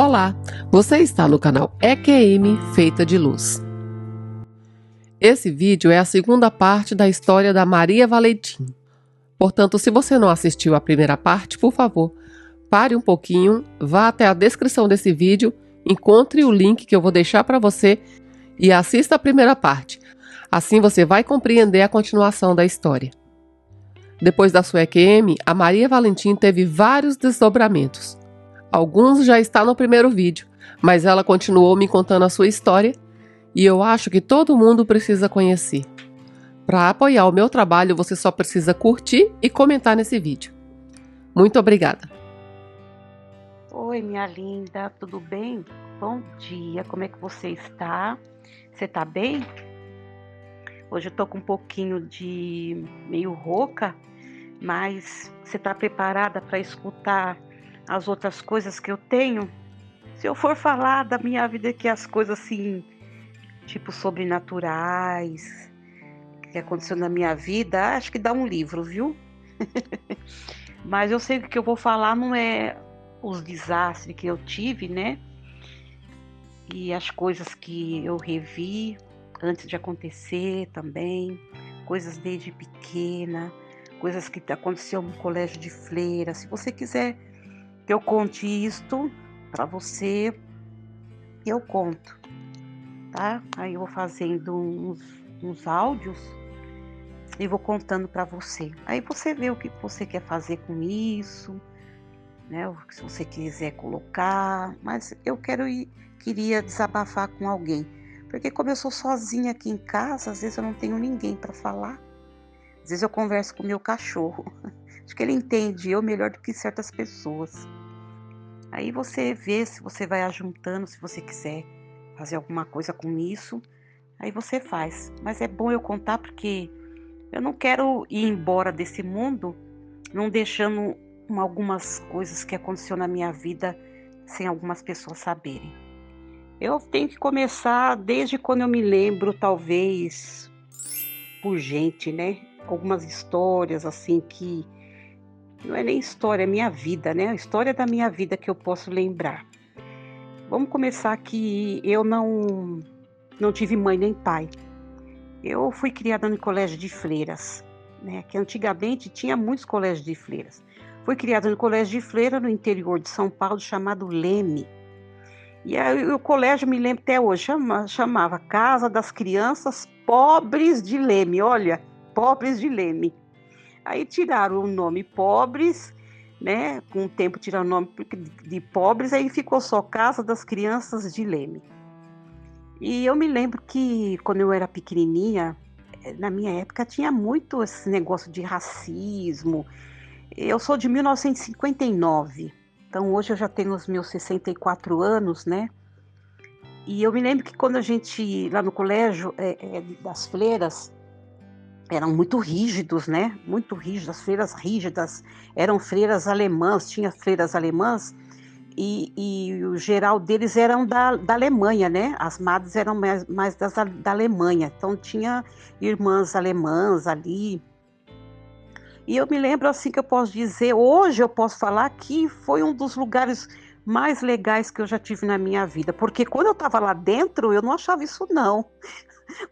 Olá, você está no canal EQM Feita de Luz. Esse vídeo é a segunda parte da história da Maria Valentim. Portanto, se você não assistiu a primeira parte, por favor, pare um pouquinho, vá até a descrição desse vídeo, encontre o link que eu vou deixar para você e assista a primeira parte. Assim você vai compreender a continuação da história. Depois da sua EQM, a Maria Valentim teve vários desdobramentos. Alguns já estão no primeiro vídeo, mas ela continuou me contando a sua história e eu acho que todo mundo precisa conhecer. Para apoiar o meu trabalho, você só precisa curtir e comentar nesse vídeo. Muito obrigada! Oi, minha linda, tudo bem? Bom dia, como é que você está? Você tá bem? Hoje eu tô com um pouquinho de meio rouca, mas você tá preparada para escutar as outras coisas que eu tenho? Se eu for falar da minha vida, que as coisas assim, tipo sobrenaturais, que aconteceu na minha vida, acho que dá um livro, viu? Mas eu sei que o que eu vou falar não é os desastres que eu tive, né? E as coisas que eu revi antes de acontecer também, coisas desde pequena, coisas que aconteceu no colégio de freira. Se você quiser que eu conte isto para você, eu conto, tá? Aí eu vou fazendo uns áudios e vou contando para você. Aí você vê o que você quer fazer com isso, né? Se você quiser colocar, mas eu queria desabafar com alguém, porque como eu sou sozinha aqui em casa, às vezes eu não tenho ninguém para falar. Às vezes eu converso com o meu cachorro. Acho que ele entende eu melhor do que certas pessoas. Aí você vê se você vai ajuntando, se você quiser fazer alguma coisa com isso, aí você faz. Mas é bom eu contar porque eu não quero ir embora desse mundo não deixando algumas coisas que aconteceu na minha vida sem algumas pessoas saberem. Eu tenho que começar desde quando eu me lembro, talvez por gente, né? Algumas histórias assim que não é nem história, é minha vida, né? A história da minha vida que eu posso lembrar. Vamos começar que eu não tive mãe nem pai. Eu fui criada no colégio de freiras, né? Que antigamente tinha muitos colégios de freiras. Fui criada no colégio de freira no interior de São Paulo, chamado Leme. E aí, o colégio, me lembro até hoje, chamava Casa das Crianças Pobres de Leme. Olha, Pobres de Leme. Aí tiraram o nome Pobres, né? Com o tempo tiraram o nome de Pobres, aí ficou só Casa das Crianças de Leme. E eu me lembro que quando eu era pequenininha, na minha época tinha muito esse negócio de racismo. Eu sou de 1959, então hoje eu já tenho os meus 64 anos, né? E eu me lembro que quando a gente, lá no colégio das freiras, eram muito rígidos, né? Muito rígidos, as freiras rígidas, eram freiras alemãs, tinha freiras alemãs, e o geral deles eram da Alemanha, né? As madres eram mais da Alemanha, então tinha irmãs alemãs ali. E eu me lembro assim que eu posso dizer, hoje eu posso falar que foi um dos lugares mais legais que eu já tive na minha vida, porque quando eu estava lá dentro, eu não achava isso não.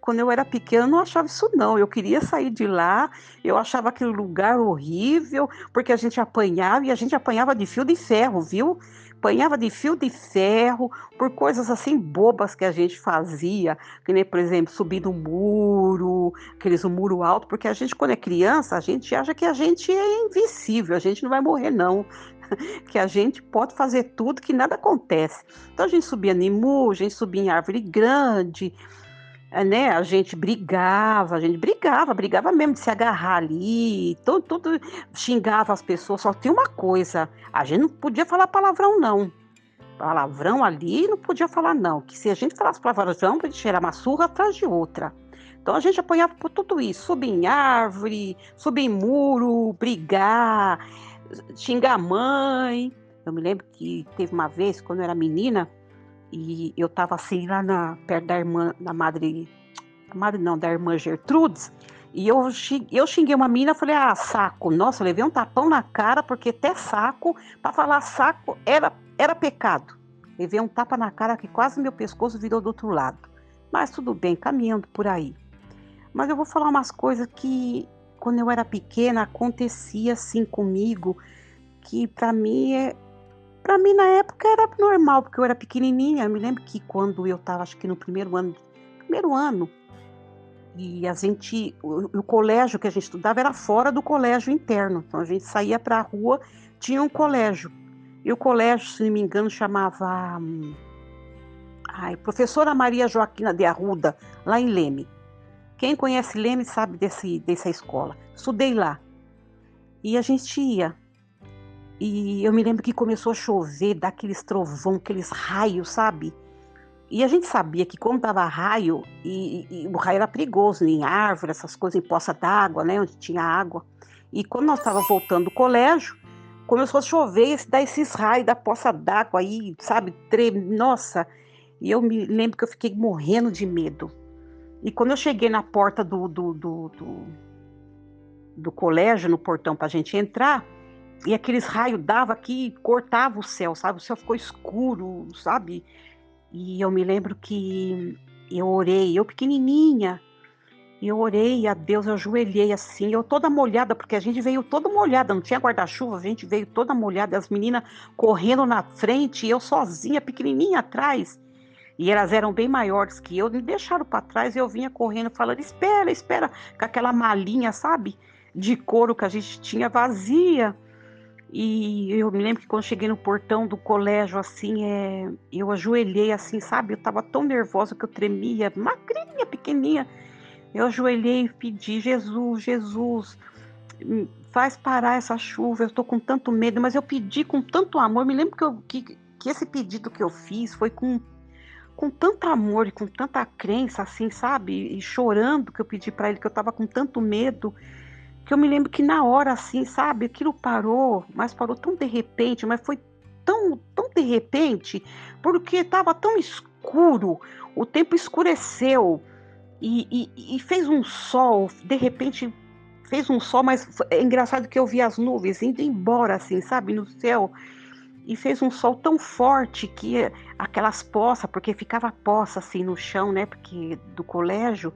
Quando eu era pequena, eu não achava isso não. Eu queria sair de lá, eu achava aquele lugar horrível, porque a gente apanhava e a gente apanhava de fio de ferro, viu? Apanhava de fio de ferro por coisas assim bobas que a gente fazia, que nem, por exemplo, subir no muro, aqueles um muro alto, porque a gente, quando é criança, a gente acha que a gente é invencível, a gente não vai morrer, não. Que a gente pode fazer tudo, que nada acontece. Então a gente subia em muro, a gente subia em árvore grande, né? A gente brigava mesmo de se agarrar ali, tudo xingava as pessoas. Só tinha uma coisa, a gente não podia falar palavrão, não. Palavrão ali não podia falar, não. Que se a gente falasse palavrão, a gente tirar uma surra atrás de outra. Então a gente apanhava por tudo isso, subir em árvore, subir em muro, brigar, xingar a mãe. Eu me lembro que teve uma vez, quando eu era menina, e eu tava assim lá perto da irmã, da irmã Gertrudes, e eu xinguei uma menina, falei, saco. Nossa, eu levei um tapão na cara, porque até saco, para falar saco, era pecado. levei um tapa na cara que quase meu pescoço virou do outro lado. Mas tudo bem, caminhando por aí. Mas eu vou falar umas coisas que, quando eu era pequena, acontecia assim comigo, que para mim na época era normal, porque eu era pequenininha. Eu me lembro que quando eu estava, acho que no primeiro ano, e o colégio que a gente estudava era fora do colégio interno. Então a gente saía para a rua, tinha um colégio. E o colégio, se não me engano, chamava Professora Maria Joaquina de Arruda, lá em Leme. Quem conhece Leme sabe dessa escola. Estudei lá. E a gente ia. E eu me lembro que começou a chover, dar aqueles trovão, aqueles raios, sabe? E a gente sabia que quando dava raio, e o raio era perigoso, em árvore, essas coisas, em poça d'água, né, onde tinha água. E quando nós estávamos voltando do colégio, começou a chover, dar esses raios da poça d'água aí, sabe? Nossa! E eu me lembro que eu fiquei morrendo de medo. E quando eu cheguei na porta do colégio, no portão para a gente entrar, e aqueles raios dava aqui, cortava o céu, sabe? O céu ficou escuro, sabe? E eu me lembro que eu orei, eu pequenininha, e eu orei a Deus, eu ajoelhei assim, eu toda molhada, porque a gente veio toda molhada, não tinha guarda-chuva, a gente veio toda molhada, as meninas correndo na frente, e eu sozinha, pequenininha atrás. E elas eram bem maiores que eu, me deixaram para trás e eu vinha correndo, falando: espera, espera, com aquela malinha, sabe, de couro que a gente tinha vazia. E eu me lembro que quando cheguei no portão do colégio, assim, eu ajoelhei, assim, sabe? Eu tava tão nervosa que eu tremia, magrinha, pequenininha. Eu ajoelhei e pedi: Jesus, Jesus, faz parar essa chuva, eu tô com tanto medo. Mas eu pedi com tanto amor. Me lembro que esse pedido que eu fiz foi com tanto amor e com tanta crença, assim, sabe? E chorando, que eu pedi para ele, que eu tava com tanto medo, que eu me lembro que na hora, assim, sabe, aquilo parou, mas parou tão de repente, mas foi tão de repente, porque estava tão escuro, o tempo escureceu e fez um sol, de repente fez um sol, mas é engraçado que eu vi as nuvens indo embora, assim, sabe, no céu, e fez um sol tão forte que aquelas poças, porque ficava poça assim no chão, né, porque do colégio,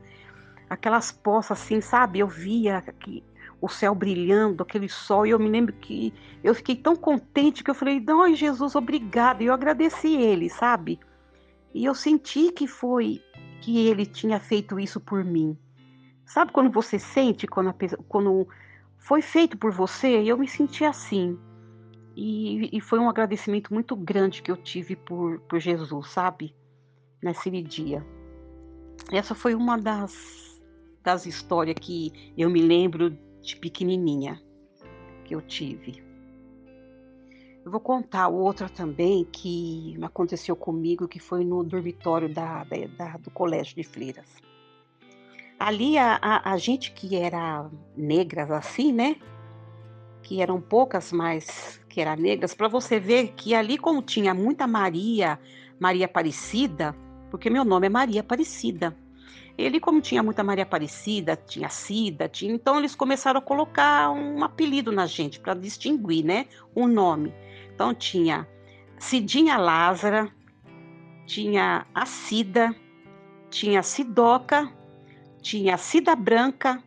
aquelas poças assim, sabe, eu via que o céu brilhando, aquele sol, e eu me lembro que eu fiquei tão contente que eu falei: "Ai, Jesus, obrigado", e eu agradeci ele, sabe, e eu senti que ele tinha feito isso por mim. Sabe quando você sente quando foi feito por você? E eu me senti assim. E foi um agradecimento muito grande que eu tive por Jesus, sabe? Naquele dia. Essa foi uma das histórias que eu me lembro de pequenininha que eu tive. Eu vou contar outra também que aconteceu comigo, que foi no dormitório do colégio de Fleiras. Ali a gente que era negras assim, né? Que eram poucas, mas que eram negras, para você ver que ali, como tinha muita Maria Aparecida, porque meu nome é Maria Aparecida. Ele, como tinha muita Maria Aparecida, tinha Cida, então eles começaram a colocar um apelido na gente para distinguir, né, o nome. Então tinha Cidinha Lázara, tinha a Cida, tinha a Sidoca, tinha a Cida Branca,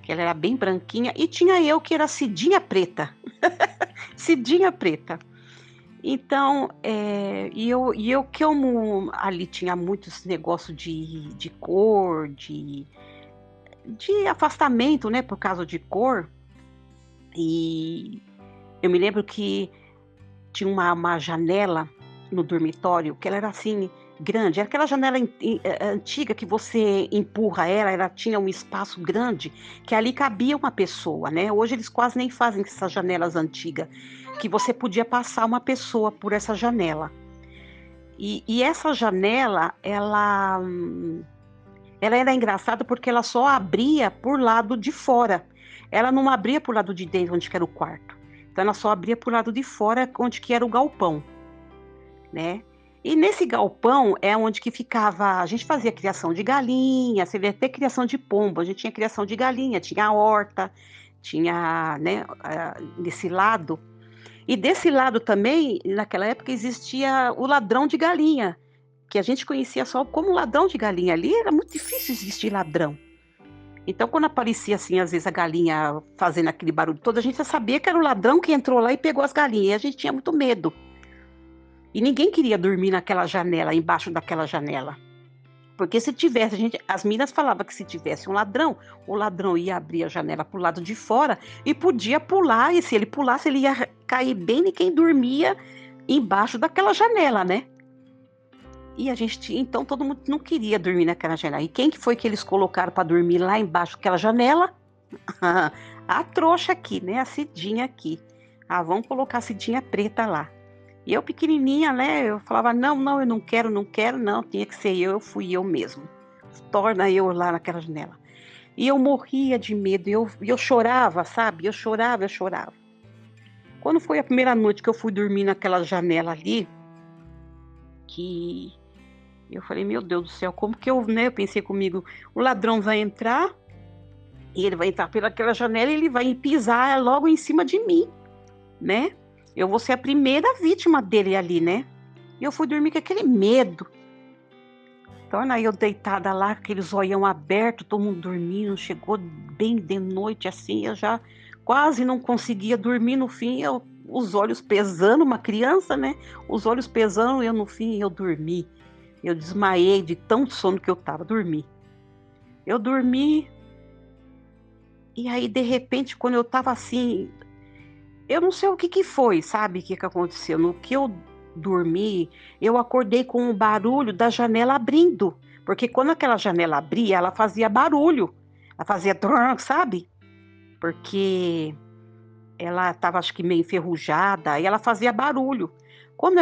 que ela era bem branquinha, e tinha eu que era Cidinha Preta. Cidinha Preta. Então, e eu como ali tinha muitos negócios de cor, de afastamento, né, por causa de cor, e eu me lembro que tinha uma janela no dormitório, que ela era assim, grande, era aquela janela antiga que você empurra ela tinha um espaço grande, que ali cabia uma pessoa, né? Hoje eles quase nem fazem essas janelas antigas, que você podia passar uma pessoa por essa janela. E essa janela, ela era engraçada porque ela só abria por lado de fora. Ela não abria por lado de dentro, onde que era o quarto. Então ela só abria por lado de fora, onde que era o galpão, né? E nesse galpão é onde que ficava, a gente fazia criação de galinha, você vê até criação de pombo, a gente tinha criação de galinha, tinha a horta, tinha, né, nesse lado. E desse lado também, naquela época, existia o ladrão de galinha, que a gente conhecia só como ladrão de galinha. Ali era muito difícil existir ladrão. Então, quando aparecia assim, às vezes a galinha fazendo aquele barulho todo, a gente já sabia que era o ladrão que entrou lá e pegou as galinhas. E a gente tinha muito medo. E ninguém queria dormir naquela janela, embaixo daquela janela. Porque se tivesse, as meninas falavam que se tivesse um ladrão, o ladrão ia abrir a janela para o lado de fora e podia pular, e se ele pulasse, ele ia cair bem em quem dormia embaixo daquela janela, né? E a gente, então todo mundo não queria dormir naquela janela. E quem que foi que eles colocaram para dormir lá embaixo daquela janela? A trouxa aqui, né? A Cidinha aqui. Ah, vamos colocar a Cidinha preta lá. E eu pequenininha, né? Eu falava, não, não, eu não quero, não quero, não. Tinha que ser eu fui eu mesmo. Torna eu lá naquela janela. E eu morria de medo, eu chorava, sabe? Eu chorava, eu chorava. Quando foi a primeira noite que eu fui dormir naquela janela ali, que eu falei, meu Deus do céu, como que eu, né? Eu pensei comigo, o ladrão vai entrar, e ele vai entrar pelaquela janela e ele vai pisar logo em cima de mim, né? Eu vou ser a primeira vítima dele ali, né? E eu fui dormir com aquele medo. Torna eu deitada lá, aquele zoião aberto, todo mundo dormindo, chegou bem de noite assim, eu já quase não conseguia dormir no fim, os olhos pesando, uma criança, né? Os olhos pesando, eu no fim eu dormi. Eu desmaiei de tão sono que eu tava, dormi. Eu dormi, e aí de repente, quando eu tava assim, eu não sei o que que foi, sabe? O que que aconteceu? No que eu dormi, eu acordei com o barulho da janela abrindo. Porque quando aquela janela abria, ela fazia barulho. Ela fazia trum, sabe? Porque ela estava, acho que meio enferrujada, e ela fazia barulho. Quando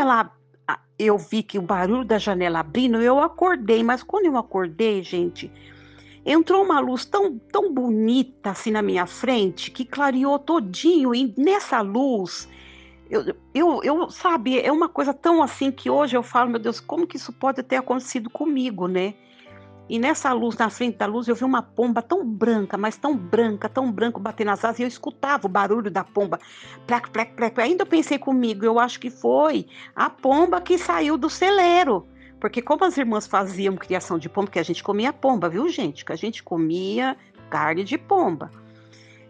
eu vi que o barulho da janela abrindo, eu acordei. Mas quando eu acordei, gente, entrou uma luz tão, tão bonita assim na minha frente, que clareou todinho. E nessa luz sabe, é uma coisa tão assim que hoje eu falo, meu Deus, como que isso pode ter acontecido comigo, né? E nessa luz, na frente da luz, eu vi uma pomba tão branca, mas tão branca, batendo as asas, e eu escutava o barulho da pomba, plec, plec, plec. Ainda eu pensei comigo, eu acho que foi a pomba que saiu do celeiro. Porque como as irmãs faziam criação de pomba, que a gente comia pomba, viu, gente? Que a gente comia carne de pomba.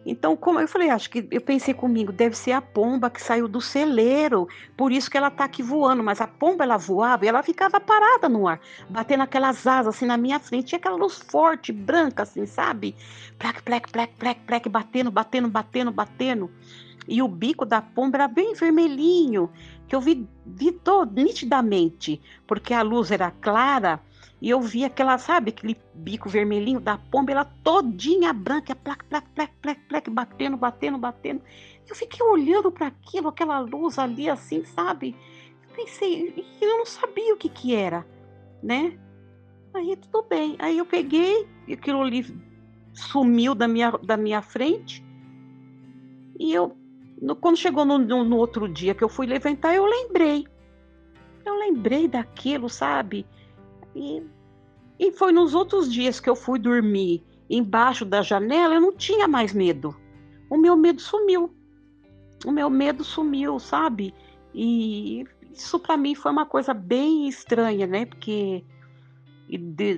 Então, como eu falei, acho que eu pensei comigo, deve ser a pomba que saiu do celeiro, por isso que ela tá aqui voando. Mas a pomba ela voava e ela ficava parada no ar, batendo aquelas asas assim na minha frente, tinha aquela luz forte, branca, assim, sabe? Plec, plec, plec, plec, plec, batendo, batendo, batendo, batendo. E o bico da pomba era bem vermelhinho, que eu vi todo nitidamente, porque a luz era clara e eu vi aquela, sabe, aquele bico vermelhinho da pomba, ela todinha branca, plac, plac, plac, plac, plac, batendo, batendo, batendo. Eu fiquei olhando para aquilo, aquela luz ali, assim, sabe? Eu pensei, e eu não sabia o que que era, né? Aí tudo bem. Aí eu peguei, e aquilo ali sumiu da minha frente, e quando chegou no outro dia que eu fui levantar, eu lembrei. Eu lembrei daquilo, sabe? E E foi nos outros dias que eu fui dormir embaixo da janela, eu não tinha mais medo. O meu medo sumiu. O meu medo sumiu, sabe? E isso para mim foi uma coisa bem estranha, né? Porque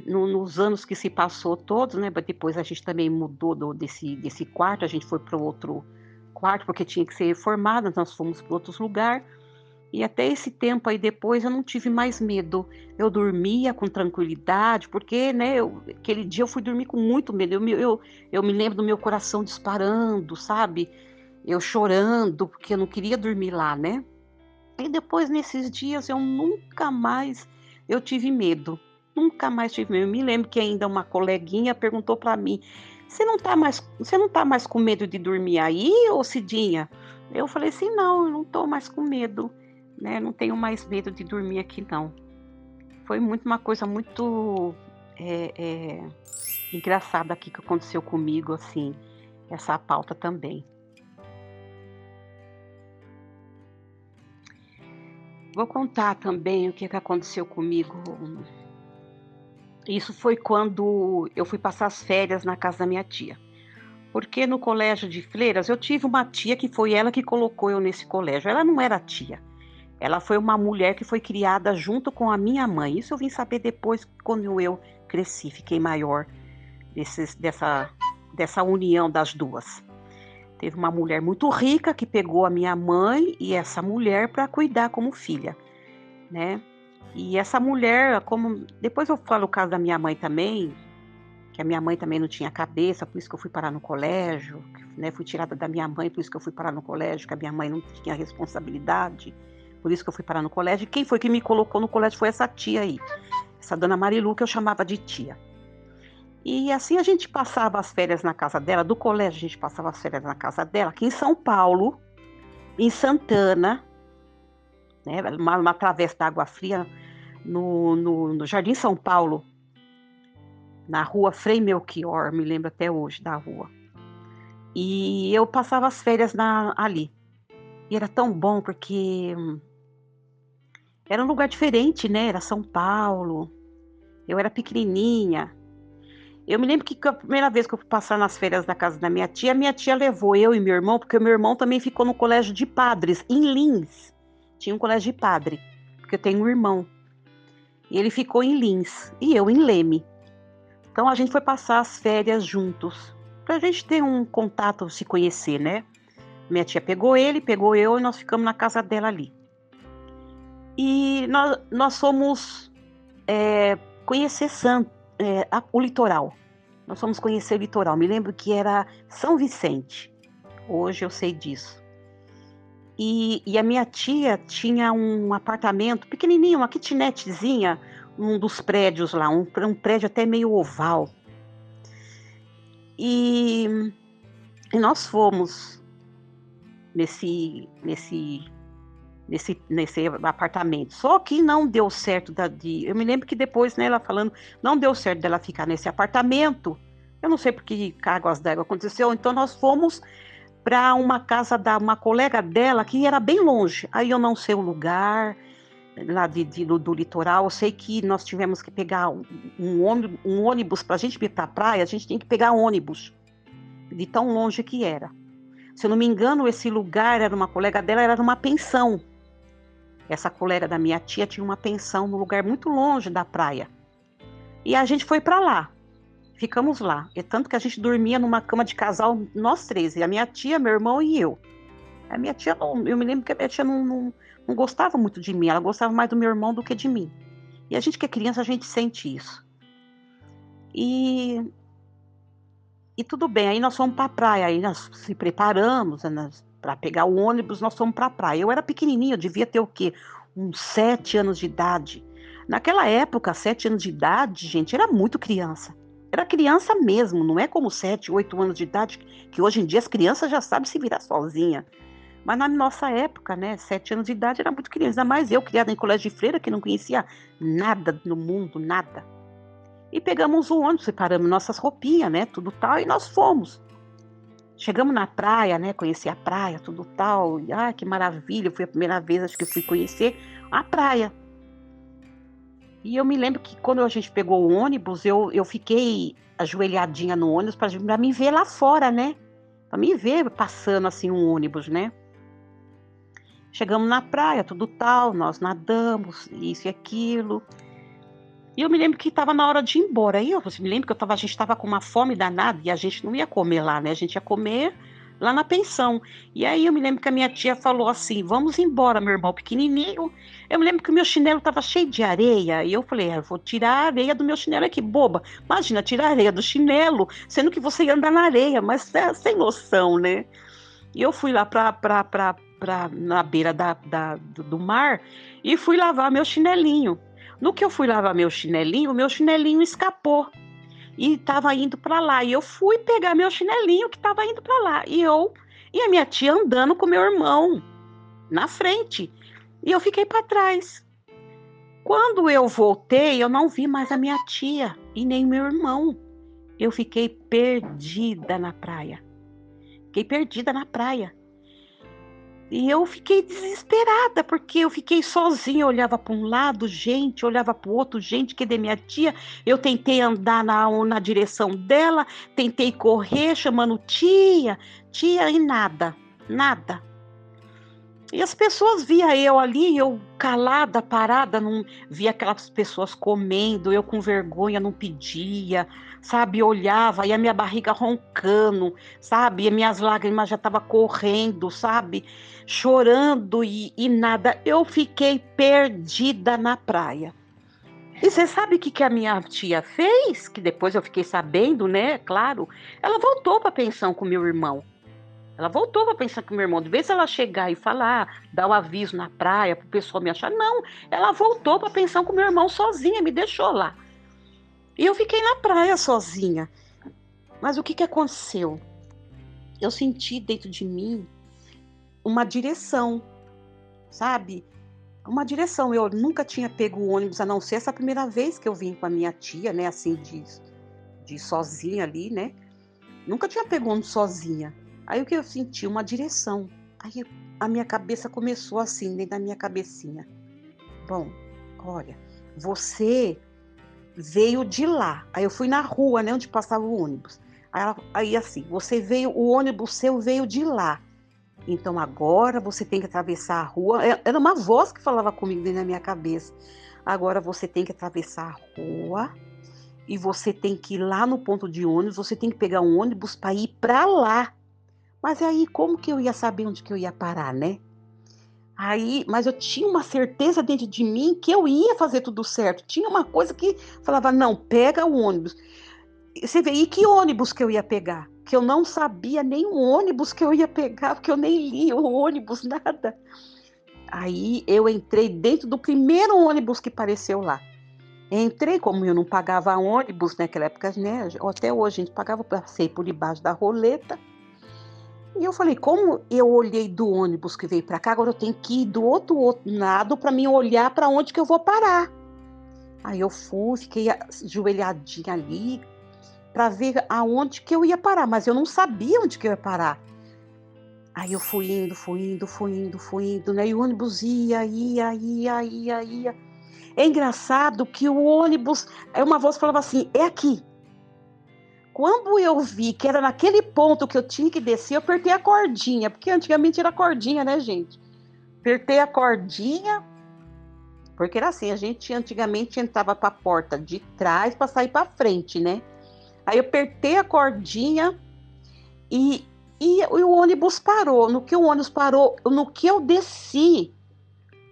nos anos que se passou todos, né? Depois a gente também mudou desse quarto, a gente foi para outro quarto porque tinha que ser reformado, nós fomos para outros lugares. E até esse tempo aí depois eu não tive mais medo. Eu dormia com tranquilidade, porque, né, aquele dia eu fui dormir com muito medo. Eu me lembro do meu coração disparando, sabe? Eu chorando, porque eu não queria dormir lá, né? E depois, nesses dias, eu nunca mais eu tive medo. Nunca mais tive medo. Eu me lembro que ainda uma coleguinha perguntou para mim: você não tá mais com medo de dormir aí, ô Cidinha? Eu falei assim: não, eu não tô mais com medo, né? Não tenho mais medo de dormir aqui, não. Foi uma coisa muito é, é, engraçada aqui que aconteceu comigo, assim, essa pauta também. Vou contar também o que aconteceu comigo. Isso foi quando eu fui passar as férias na casa da minha tia. Porque no colégio de Fleiras eu tive uma tia que foi ela que colocou eu nesse colégio. Ela não era tia. Ela foi uma mulher que foi criada junto com a minha mãe. Isso eu vim saber depois, quando eu cresci, fiquei maior, dessa união das duas. Teve uma mulher muito rica que pegou a minha mãe e essa mulher para cuidar como filha, né? E essa mulher, como depois eu falo o caso da minha mãe também, que a minha mãe também não tinha cabeça, por isso que eu fui parar no colégio, né? Fui tirada da minha mãe, por isso que eu fui parar no colégio, que a minha mãe não tinha responsabilidade, por isso que eu fui parar no colégio. E quem foi que me colocou no colégio foi essa tia aí, essa dona Marilu, que eu chamava de tia. E assim a gente passava as férias na casa dela, do colégio a gente passava as férias na casa dela, aqui em São Paulo, em Santana, né? Uma travessa da Água Fria, no Jardim São Paulo, na rua Frei Melchior, me lembro até hoje da rua. E eu passava as férias ali. E era tão bom porque era um lugar diferente, né? Era São Paulo, eu era pequenininha. Eu me lembro que a primeira vez que eu fui passar nas férias na casa da minha tia levou eu e meu irmão, porque o meu irmão também ficou no colégio de padres, em Lins. Tinha um colégio de padre, porque eu tenho um irmão. E ele ficou em Lins, e eu em Leme. Então a gente foi passar as férias juntos, pra gente ter um contato, se conhecer, né? Minha tia pegou ele, pegou eu, e nós ficamos na casa dela ali. E nós fomos conhecer o litoral. Nós fomos conhecer o litoral. Me lembro que era São Vicente. Hoje eu sei disso. E a minha tia tinha um apartamento pequenininho, uma kitnetzinha, num dos prédios lá, um prédio até meio oval. E nós fomos nesse apartamento. Só que não deu certo. Eu me lembro que depois, né, ela falando, não deu certo dela ficar nesse apartamento. Eu não sei por que cargas d'água aconteceu. Então nós fomos para uma casa da uma colega dela que era bem longe. Aí eu não sei o lugar lá do litoral. Eu sei que nós tivemos que pegar um ônibus para a gente ir para a praia. A gente tinha que pegar ônibus de tão longe que era. Se eu não me engano, esse lugar era uma colega dela, era uma pensão. Essa colega da minha tia tinha uma pensão num lugar muito longe da praia. E a gente foi para lá. Ficamos lá. E tanto que a gente dormia numa cama de casal, nós três. E a minha tia, meu irmão e eu. A minha tia, eu me lembro que a minha tia não gostava muito de mim. Ela gostava mais do meu irmão do que de mim. E a gente que é criança, a gente sente isso. E tudo bem. Aí nós fomos para a praia. Aí nós se preparamos, né, para pegar o ônibus. Nós fomos para a praia. Eu era pequenininha, eu devia ter o quê? Uns 7 anos de idade. Naquela época, 7 anos de idade, gente, era muito criança. Era criança mesmo, não é como 7, 8 anos de idade, que hoje em dia as crianças já sabem se virar sozinha. Mas na nossa época, né, 7 anos de idade era muito criança. Ainda mais eu, criada em colégio de freira, que não conhecia nada no mundo, nada. E pegamos o ônibus, separamos nossas roupinhas, né, tudo tal, e nós fomos. Chegamos na praia, né, conheci a praia, tudo tal. E, que maravilha, foi a primeira vez, acho que fui conhecer a praia. E eu me lembro que quando a gente pegou o ônibus, eu fiquei ajoelhadinha no ônibus para me ver lá fora, né? Para me ver passando assim um ônibus, né? Chegamos na praia, tudo tal, nós nadamos, isso e aquilo. E eu me lembro que estava na hora de ir embora. Aí eu me lembro que a gente estava com uma fome danada e a gente não ia comer lá, né? A gente ia comer lá na pensão. E aí eu me lembro que a minha tia falou assim, vamos embora, meu irmão pequenininho. Eu me lembro que o meu chinelo estava cheio de areia. E eu falei, eu vou tirar a areia do meu chinelo. Que boba. Imagina, tirar a areia do chinelo, sendo que você ia andar na areia. Mas sem noção, né? E eu fui lá na beira do mar e fui lavar meu chinelinho. No que eu fui lavar meu chinelinho escapou. E estava indo para lá. E eu fui pegar meu chinelinho que estava indo para lá. E a minha tia andando com meu irmão na frente. E eu fiquei para trás. Quando eu voltei, eu não vi mais a minha tia e nem meu irmão. Eu fiquei perdida na praia. E eu fiquei desesperada, porque eu fiquei sozinha, eu olhava para um lado, gente, olhava para o outro, gente, cadê minha tia? Eu tentei andar na direção dela, tentei correr, chamando tia, tia, e nada, nada. E as pessoas via eu ali, eu calada, parada, não via aquelas pessoas comendo, eu com vergonha não pedia, sabe? Olhava e a minha barriga roncando, sabe? E minhas lágrimas já estavam correndo, sabe? Chorando e nada. Eu fiquei perdida na praia. E você sabe o que a minha tia fez? Que depois eu fiquei sabendo, né? Claro. Ela voltou para a pensão com meu irmão. Ela voltou para pensar com o meu irmão. De vez ela chegar e falar, dar o aviso na praia para o pessoal me achar. Não, ela voltou para pensão com o meu irmão sozinha, me deixou lá. E eu fiquei na praia sozinha. Mas o que aconteceu? Eu senti dentro de mim uma direção, sabe? Uma direção. Eu nunca tinha pego o ônibus, a não ser essa primeira vez que eu vim com a minha tia, né? Assim, de sozinha ali, né? Nunca tinha pego ônibus sozinha. Aí o que eu senti? Uma direção. Aí a minha cabeça começou assim, dentro da minha cabecinha. Bom, olha, você veio de lá. Aí eu fui na rua, né, onde passava o ônibus. Aí assim, você veio, o ônibus seu veio de lá. Então agora você tem que atravessar a rua. Era uma voz que falava comigo dentro da minha cabeça. Agora você tem que atravessar a rua e você tem que ir lá no ponto de ônibus. Você tem que pegar um ônibus para ir para lá. Mas aí como que eu ia saber onde que eu ia parar, né? Aí, mas eu tinha uma certeza dentro de mim que eu ia fazer tudo certo. Tinha uma coisa que falava, não, pega o ônibus. Você vê, e que ônibus que eu ia pegar? Que eu não sabia nem o ônibus que eu ia pegar, porque eu nem li o ônibus, nada. Aí eu entrei dentro do primeiro ônibus que apareceu lá. Entrei, como eu não pagava ônibus naquela época, né? Até hoje a gente pagava, passei por debaixo da roleta. E eu falei, como eu olhei do ônibus que veio para cá, agora eu tenho que ir do outro lado para mim olhar para onde que eu vou parar. Aí eu fui, fiquei ajoelhadinha ali para ver aonde que eu ia parar, mas eu não sabia onde que eu ia parar. Aí eu fui indo, né? E o ônibus ia. É engraçado que o ônibus, aí uma voz falava assim, é aqui. Quando eu vi que era naquele ponto que eu tinha que descer, eu apertei a cordinha, porque antigamente era cordinha, né, gente? Apertei a cordinha, porque era assim, a gente antigamente entrava para a porta de trás para sair para frente, né? Aí eu apertei a cordinha e, e o ônibus parou. No que o ônibus parou, no que eu desci,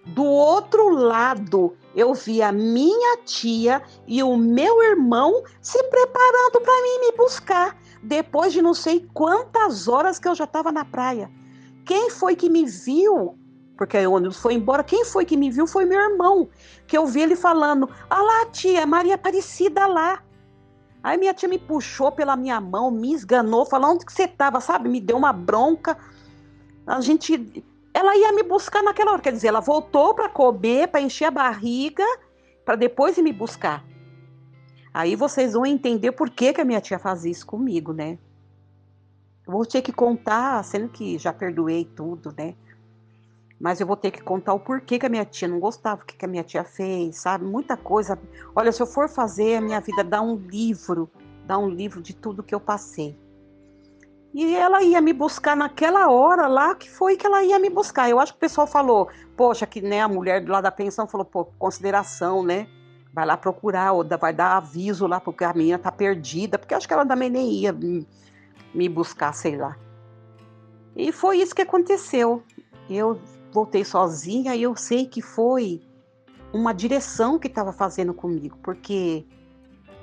do outro lado, eu vi a minha tia e o meu irmão se preparando para mim me buscar, depois de não sei quantas horas que eu já estava na praia. Quem foi que me viu? Porque aí o ônibus foi embora. Quem foi que me viu foi meu irmão, que eu vi ele falando, ah lá tia, Maria Aparecida lá. Aí minha tia me puxou pela minha mão, me esganou, falou onde que você estava, sabe? Me deu uma bronca. A gente, ela ia me buscar naquela hora, quer dizer, ela voltou para comer, para encher a barriga, para depois ir me buscar. Aí vocês vão entender por que a minha tia fazia isso comigo, né? Eu vou ter que contar, sendo que já perdoei tudo, né? Mas eu vou ter que contar o porquê que a minha tia não gostava, o que a minha tia fez, sabe? Muita coisa. Olha, se eu for fazer a minha vida dá um livro de tudo que eu passei. E ela ia me buscar naquela hora lá, que foi que ela ia me buscar. Eu acho que o pessoal falou, poxa, que né, a mulher lá da pensão falou, pô, consideração, né? Vai lá procurar, ou vai dar aviso lá, porque a menina tá perdida, porque eu acho que ela também nem ia me buscar, sei lá. E foi isso que aconteceu. Eu voltei sozinha e eu sei que foi uma direção que estava fazendo comigo, porque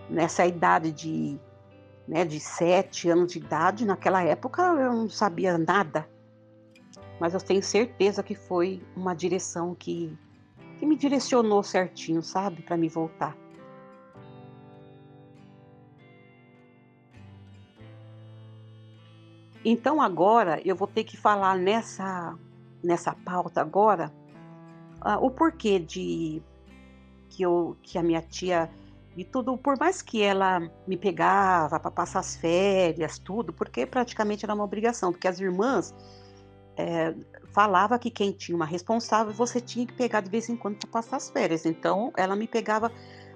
nessa idade de 7 anos de idade, naquela época eu não sabia nada, mas eu tenho certeza que foi uma direção que me direcionou certinho, sabe, para me voltar. Então agora eu vou ter que falar nessa pauta agora, o porquê de que a minha tia e tudo, por mais que ela me pegava para passar as férias, tudo, porque praticamente era uma obrigação, porque as irmãs falava que quem tinha uma responsável, você tinha que pegar de vez em quando para passar as férias. Então, ela me pegava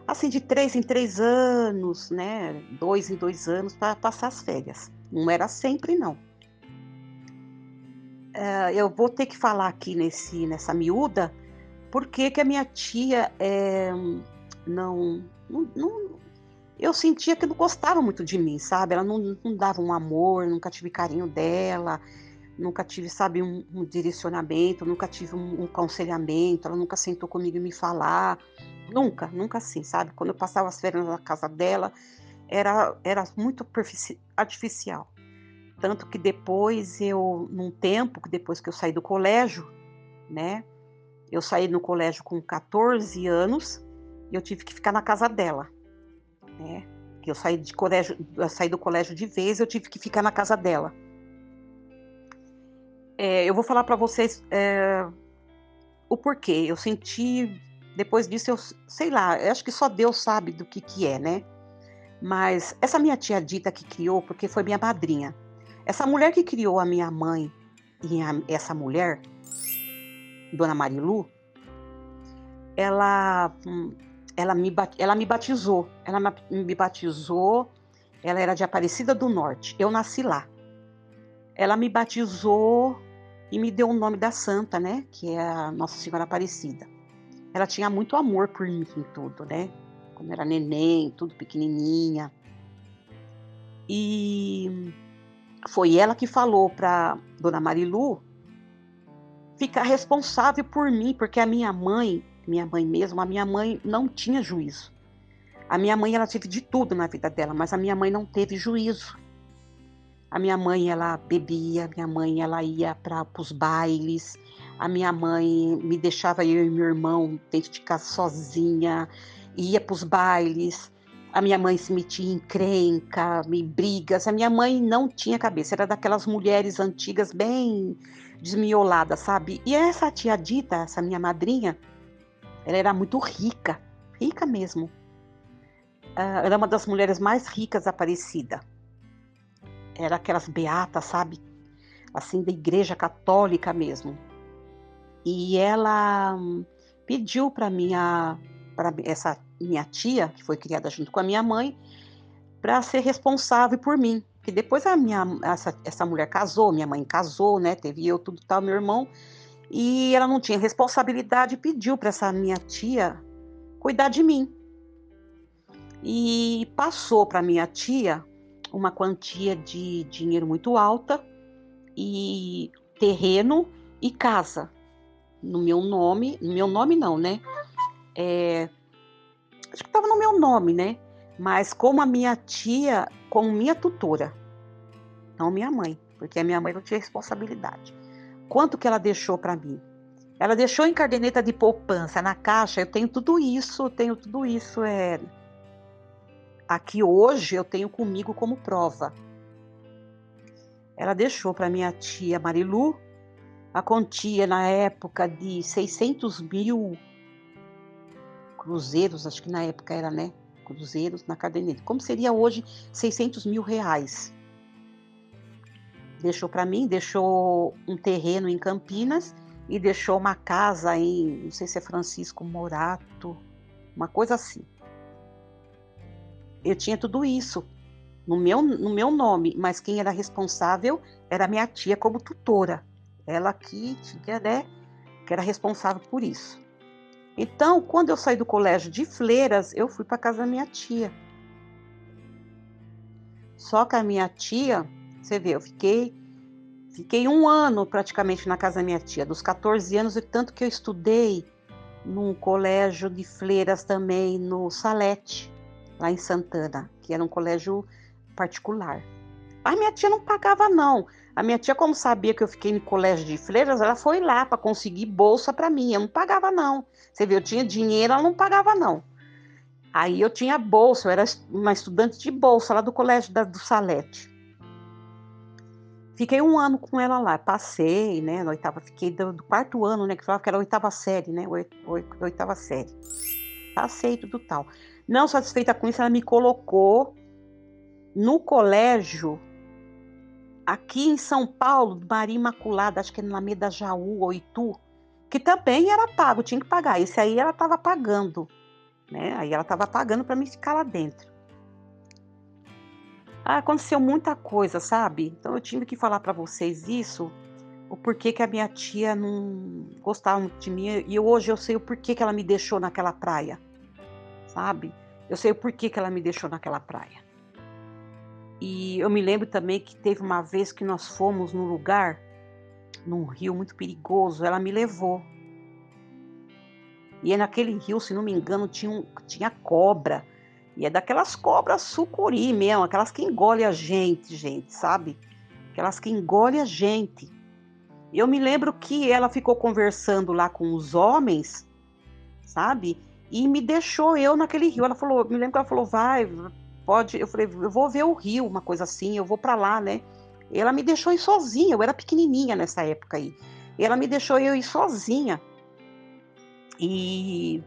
assim de 3 em 3 anos, né? 2 em 2 anos para passar as férias. Não era sempre, não. Eu vou ter que falar aqui nessa miúda, porque que a minha tia não, eu sentia que não gostava muito de mim, sabe? Ela não dava um amor, nunca tive carinho dela, nunca tive, sabe, um direcionamento, nunca tive um aconselhamento, ela nunca sentou comigo e me falar, nunca assim, sabe? Quando eu passava as férias na casa dela, era muito artificial. Tanto que depois num tempo, depois que eu saí do colégio, né? Eu saí no colégio com 14 anos e eu tive que ficar na casa dela, né? Que eu saí do colégio de vez, eu tive que ficar na casa dela. Eu vou falar para vocês o porquê. Eu senti, depois disso, eu sei lá, eu acho que só Deus sabe do que é, né? Mas essa minha tia Dita que criou, porque foi minha madrinha. Essa mulher que criou a minha mãe e essa mulher, Dona Marilu, ela, ela me batizou. Me batizou, ela era de Aparecida do Norte. Eu nasci lá. Ela me batizou e me deu o nome da santa, né? Que é a Nossa Senhora Aparecida. Ela tinha muito amor por mim em tudo, né? Quando era neném, tudo pequenininha. E foi ela que falou para Dona Marilu ficar responsável por mim, porque a minha mãe mesmo, a minha mãe não tinha juízo. A minha mãe, ela teve de tudo na vida dela, mas a minha mãe não teve juízo. A minha mãe, ela bebia, a minha mãe, ela ia para os bailes, a minha mãe me deixava eu e meu irmão dentro de casa sozinha, ia para os bailes, a minha mãe se metia em encrenca, em brigas, a minha mãe não tinha cabeça, era daquelas mulheres antigas bem desmioladas, sabe? E essa tia Dita, essa minha madrinha, ela era muito rica, rica mesmo. Ela era uma das mulheres mais ricas da Aparecida. Era aquelas beatas, sabe? Assim, da igreja católica mesmo. E ela pediu para essa minha tia, que foi criada junto com a minha mãe, para ser responsável por mim. Que depois essa mulher casou, minha mãe casou, né? Teve eu, tudo tal, meu irmão. E ela não tinha responsabilidade e pediu para essa minha tia cuidar de mim. E passou para minha tia uma quantia de dinheiro muito alta e terreno e casa no meu nome não, né? Acho que estava no meu nome, né? Mas como a minha tia, como minha tutora, não minha mãe, porque a minha mãe não tinha responsabilidade. Quanto que ela deixou para mim? Ela deixou em caderneta de poupança, na caixa, eu tenho tudo isso, aqui hoje eu tenho comigo como prova. Ela deixou para minha tia Marilu a quantia na época de 600 mil cruzeiros, acho que na época era, né? Cruzeiros na caderneta. Como seria hoje 600 mil reais? Deixou para mim, deixou um terreno em Campinas e deixou uma casa em, não sei se é Francisco Morato, uma coisa assim. Eu tinha tudo isso no meu nome, mas quem era responsável era minha tia como tutora. Ela que tinha, né, que era responsável por isso. Então, quando eu saí do colégio de Fleiras, eu fui para casa da minha tia. Só que a minha tia, você vê, eu fiquei 1 ano praticamente na casa da minha tia, dos 14 anos, e tanto que eu estudei num colégio de Fleiras também, no Salete, lá em Santana, que era um colégio particular. A minha tia não pagava, não. A minha tia, como sabia que eu fiquei no colégio de Fleiras, ela foi lá para conseguir bolsa para mim. Eu não pagava, não. Você vê, eu tinha dinheiro, ela não pagava, não. Aí eu tinha bolsa, eu era uma estudante de bolsa lá do colégio do Salete. Fiquei 1 ano com ela lá, passei, né, na oitava, fiquei do 4º ano, né, que falava que era a 8ª série, né, 8ª série. Passei tudo tal. Não satisfeita com isso, ela me colocou no colégio aqui em São Paulo, Maria Imaculada, acho que é na Alameda Jaú ou Itu, que também era pago, tinha que pagar. Esse aí ela estava pagando, né? Aí ela estava pagando para mim ficar lá dentro. Ah, aconteceu muita coisa, sabe? Então eu tive que falar para vocês isso, o porquê que a minha tia não gostava muito de mim, e hoje eu sei o porquê que ela me deixou naquela praia, sabe? Eu sei o porquê que ela me deixou naquela praia. E eu me lembro também que teve uma vez que nós fomos num lugar, num rio muito perigoso, ela me levou. E naquele rio, se não me engano, tinha cobra. E é daquelas cobras sucuri mesmo, aquelas que engolem a gente, sabe? Aquelas que engolem a gente. Eu me lembro que ela ficou conversando lá com os homens, sabe? E me deixou eu naquele rio. Ela falou, me lembro que ela falou, vai, pode. Eu falei, eu vou ver o rio, uma coisa assim, eu vou para lá, né? E ela me deixou ir sozinha, eu era pequenininha nessa época aí. E ela me deixou eu ir sozinha. E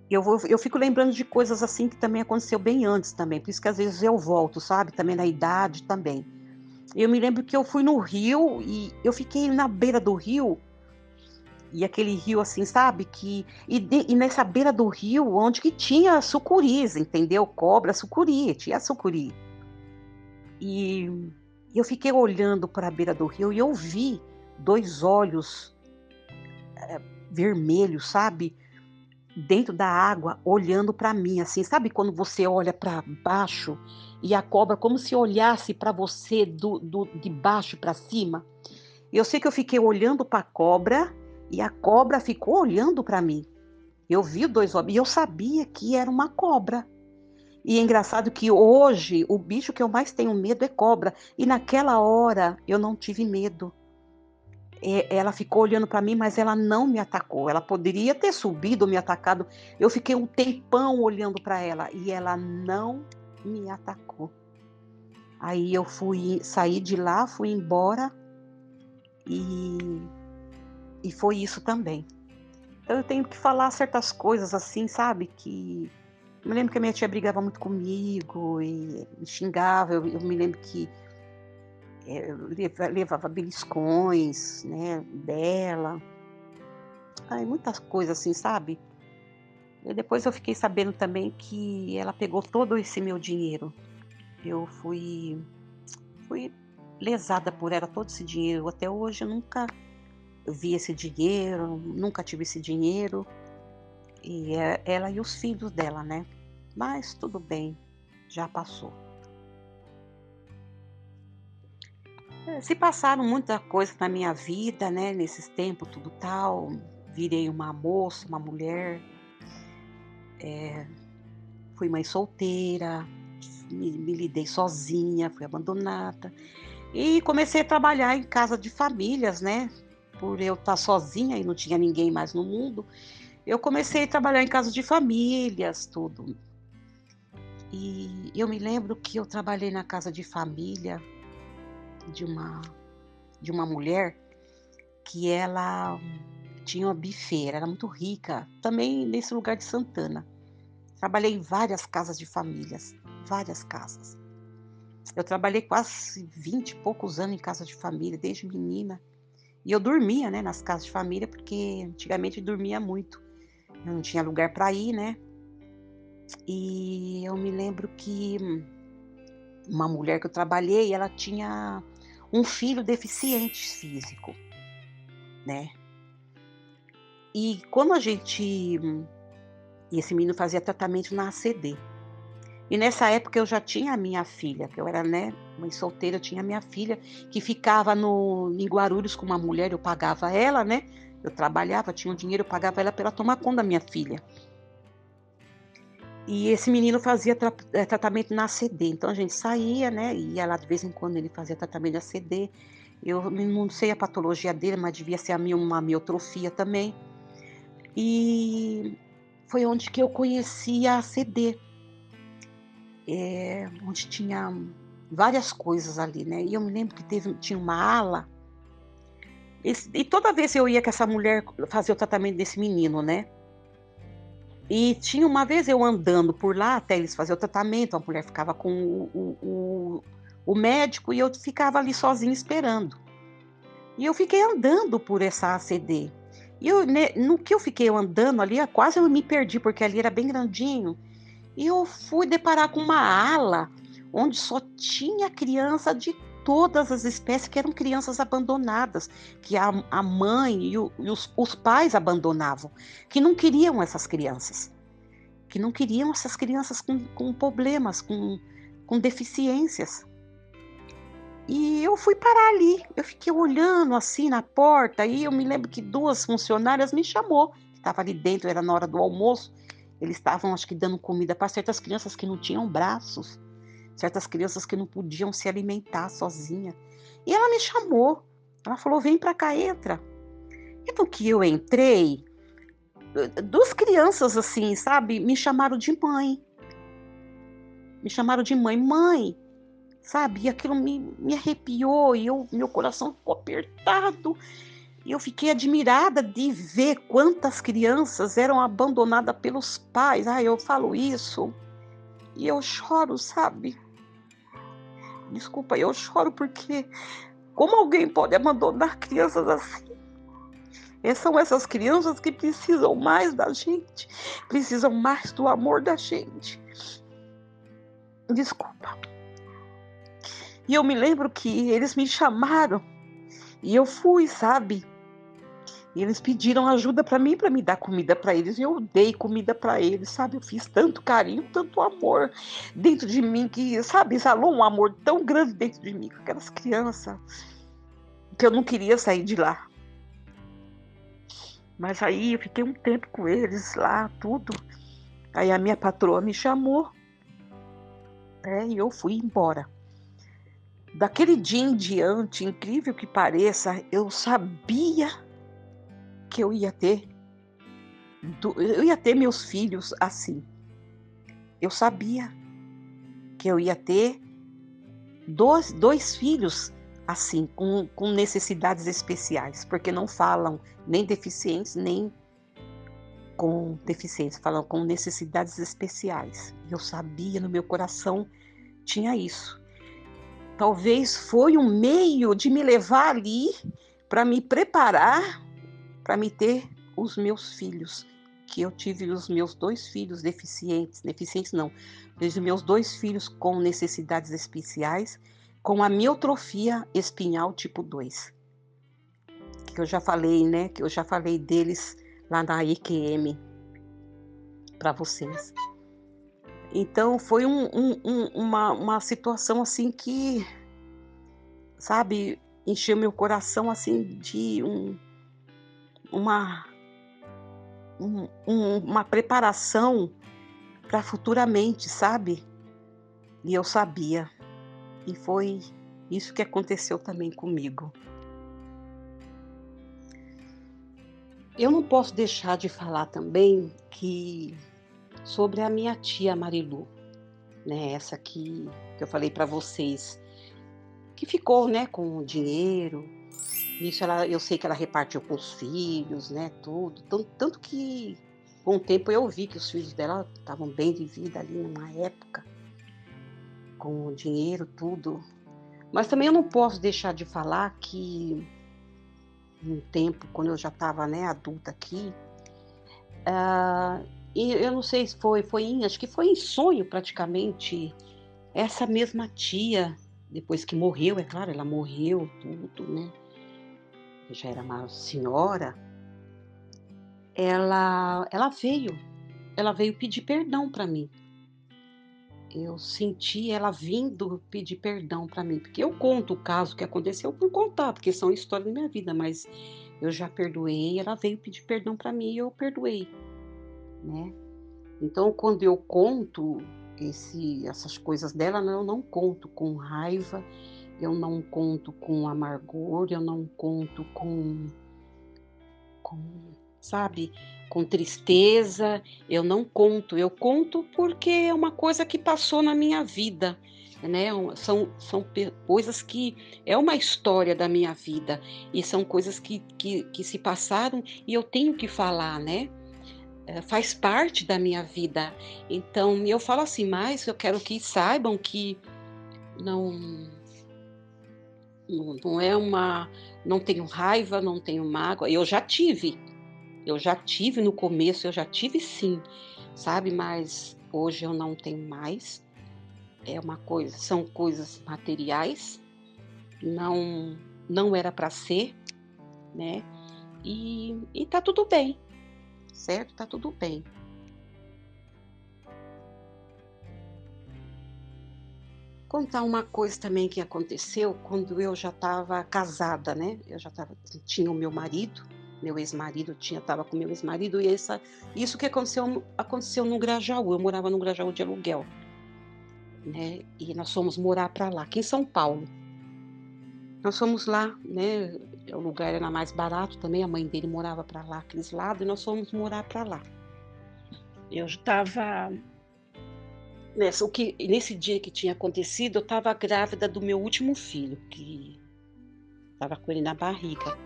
eu fico lembrando de coisas assim que também aconteceu bem antes também. Por isso que às vezes eu volto, sabe? Também na idade também. Eu me lembro que eu fui no rio e eu fiquei na beira do rio. E aquele rio assim, sabe? E nessa beira do rio, onde que tinha sucuris, entendeu? Cobra, sucuri, tinha sucuri. E eu fiquei olhando para a beira do rio e eu vi dois olhos vermelhos, sabe? Dentro da água, olhando para mim, assim, sabe quando você olha para baixo e a cobra como se olhasse para você de baixo para cima? Eu sei que eu fiquei olhando para a cobra e a cobra ficou olhando para mim. Eu vi dois homens e eu sabia que era uma cobra. E é engraçado que hoje o bicho que eu mais tenho medo é cobra. E naquela hora eu não tive medo. Ela ficou olhando para mim, mas ela não me atacou. Ela poderia ter subido, me atacado. Eu fiquei um tempão olhando para ela e ela não me atacou. Aí eu saí de lá, fui embora e, e foi isso também. Então eu tenho que falar certas coisas assim, sabe? Que eu me lembro que a minha tia brigava muito comigo e me xingava. Eu me lembro que eu levava beliscões, né, dela. Ai, muitas coisas assim, sabe? E depois eu fiquei sabendo também que ela pegou todo esse meu dinheiro. Eu fui lesada por ela, todo esse dinheiro. Até hoje eu nunca vi esse dinheiro, nunca tive esse dinheiro. E ela e os filhos dela, né? Mas tudo bem, já passou. Se passaram muita coisa na minha vida, né? Nesses tempos, tudo tal. Virei uma moça, uma mulher. Fui mãe solteira, me lidei sozinha, fui abandonada. E comecei a trabalhar em casa de famílias, né? Por eu estar sozinha e não tinha ninguém mais no mundo, eu comecei a trabalhar em casa de famílias, tudo. E eu me lembro que eu trabalhei na casa de família de uma mulher que ela tinha uma buffet, era muito rica, também nesse lugar de Santana. Trabalhei em várias casas de famílias, várias casas. Eu trabalhei quase 20 e poucos anos em casa de família, desde menina. E eu dormia, né, nas casas de família, porque antigamente eu dormia muito. Eu não tinha lugar para ir, né? E eu me lembro que uma mulher que eu trabalhei, ela tinha um filho deficiente físico, né? E quando e esse menino fazia tratamento na ACD. E nessa época eu já tinha a minha filha, que eu era, né, mãe solteira, eu tinha a minha filha, que ficava em Guarulhos com uma mulher, eu pagava ela, né? Eu trabalhava, tinha um dinheiro, eu pagava ela para ela tomar conta da minha filha. E esse menino fazia tratamento na ACD, então a gente saía, né? Ia lá de vez em quando ele fazia tratamento na ACD. Eu não sei a patologia dele, mas devia ser uma miotrofia também. E foi onde que eu conheci a ACD, onde tinha várias coisas ali, né? E eu me lembro que tinha uma ala. E toda vez eu ia com essa mulher fazer o tratamento desse menino, né? E tinha uma vez eu andando por lá, até eles faziam o tratamento, a mulher ficava com o médico e eu ficava ali sozinha esperando. E eu fiquei andando por essa ACD. E no que eu fiquei andando ali, quase eu me perdi, porque ali era bem grandinho. E eu fui deparar com uma ala onde só tinha criança de todas as espécies, que eram crianças abandonadas, que a mãe e os pais abandonavam, que não queriam essas crianças, com problemas, com deficiências. E eu fui parar ali, eu fiquei olhando assim na porta, e eu me lembro que 2 funcionárias me chamou, que estava ali dentro, era na hora do almoço, eles estavam acho que dando comida para certas crianças que não tinham braços, certas crianças que não podiam se alimentar sozinha. E ela me chamou, ela falou: "Vem para cá, entra". Então que eu entrei, 2 crianças assim, sabe, me chamaram de mãe, "Mãe", sabe, e aquilo me arrepiou e meu coração ficou apertado. E eu fiquei admirada de ver quantas crianças eram abandonadas pelos pais. Ai, eu falo isso e eu choro, sabe. Desculpa, eu choro porque como alguém pode abandonar crianças assim? São essas crianças que precisam mais da gente, precisam mais do amor da gente. Desculpa. E eu me lembro que eles me chamaram e eu fui, sabe. E eles pediram ajuda para mim, para me dar comida para eles, e eu dei comida para eles, sabe. Eu fiz tanto carinho, tanto amor dentro de mim que, sabe, exalou um amor tão grande dentro de mim com aquelas crianças, que eu não queria sair de lá. Mas aí eu fiquei um tempo com eles lá, tudo. Aí a minha patroa me chamou, e eu fui embora. Daquele dia em diante, incrível que pareça, eu sabia que eu ia ter meus filhos assim. Eu sabia que eu ia ter dois filhos assim, com necessidades especiais, porque não falam nem deficientes, nem com deficiência, falam com necessidades especiais. Eu sabia, no meu coração tinha isso. Talvez foi um meio de me levar ali para me preparar para me ter os meus filhos, que eu tive os meus 2 filhos deficientes não, tive meus 2 filhos com necessidades especiais, com amiotrofia espinhal tipo 2, que eu já falei, né, que eu já falei deles lá na EQM para vocês. Então foi uma situação, assim, que, sabe, encheu meu coração, assim, de uma uma preparação para futuramente, sabe. E eu sabia, e foi isso que aconteceu também comigo. Eu não posso deixar de falar também que sobre a minha tia Marilu, né, essa que eu falei para vocês, que ficou, né, com o dinheiro. Isso eu sei que ela repartiu com os filhos, né, tudo, tanto que com o tempo eu vi que os filhos dela estavam bem de vida ali numa época, com o dinheiro, tudo. Mas também eu não posso deixar de falar que um tempo, quando eu já estava, né, adulta aqui, ah, e eu não sei se acho que foi em sonho praticamente, essa mesma tia, depois que morreu, é claro, ela morreu, tudo, né, já era uma senhora, ela veio pedir perdão para mim. Eu senti ela vindo pedir perdão para mim, porque eu conto o caso que aconteceu por contar, porque são histórias da minha vida, mas eu já perdoei, ela veio pedir perdão para mim e eu perdoei, né. Então quando eu conto essas coisas dela, eu não conto com raiva, eu não conto com amargor, eu não conto com, sabe, com tristeza, eu conto porque é uma coisa que passou na minha vida, né, são coisas que é uma história da minha vida, e são coisas que se passaram e eu tenho que falar, né, faz parte da minha vida. Então eu falo assim, mas eu quero que saibam que não não é uma, não tenho raiva, não tenho mágoa. Eu já tive no começo, eu já tive sim, sabe? Mas hoje eu não tenho mais. É uma coisa, são coisas materiais, não não era para ser, né? E tá tudo bem, certo? Tá tudo bem. Contar uma coisa também que aconteceu quando eu já estava casada, né, eu já estava, tinha o meu ex-marido tinha estava com meu ex-marido e isso que aconteceu no Grajaú, eu morava no Grajaú de aluguel, né, e nós fomos morar para lá, aqui em São Paulo. Nós fomos lá, né, o lugar era mais barato também, a mãe dele morava para lá, aqueles lados, e nós fomos morar para lá. Eu estava nesse dia que tinha acontecido, eu estava grávida do meu último filho, que estava com ele na barriga.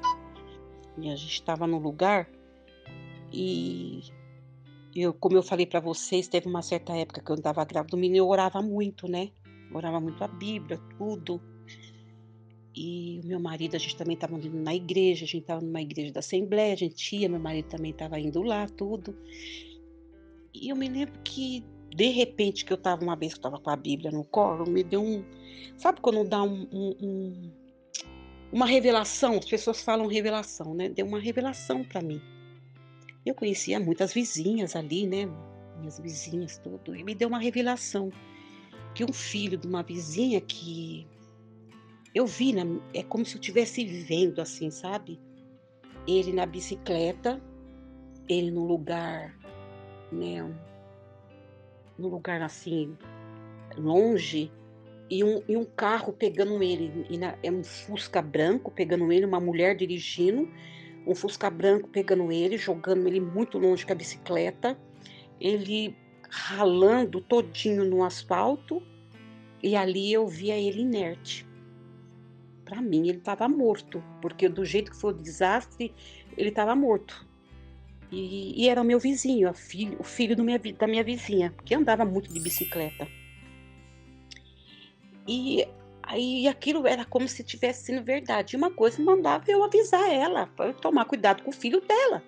E a gente estava no lugar e como eu falei para vocês, teve uma certa época que eu estava grávida do menino, eu orava muito, né? Orava muito a Bíblia, tudo. E o meu marido, a gente também estava indo na igreja, a gente estava numa igreja da Assembleia, a gente ia, meu marido também estava indo lá, tudo. E eu me lembro que, de repente, que eu estava uma vez que eu estava com a Bíblia no colo, me deu um. Sabe quando dá uma revelação? As pessoas falam revelação, né? Deu uma revelação para mim. Eu conhecia muitas vizinhas ali, né, minhas vizinhas, tudo, e me deu uma revelação, que um filho de uma vizinha que eu vi é como se eu estivesse vendo, assim, sabe, ele na bicicleta, ele num lugar, né, num lugar, assim, longe, e um carro pegando ele, é um Fusca branco pegando ele, uma mulher dirigindo, um Fusca branco pegando ele, jogando ele muito longe com a bicicleta, ele ralando todinho no asfalto, e ali eu via ele inerte. Para mim ele estava morto, porque do jeito que foi o desastre, ele estava morto. E era o meu vizinho, o filho da minha vizinha, que andava muito de bicicleta. E aí aquilo era como se tivesse sido verdade. E uma coisa mandava eu avisar ela, para eu tomar cuidado com o filho dela.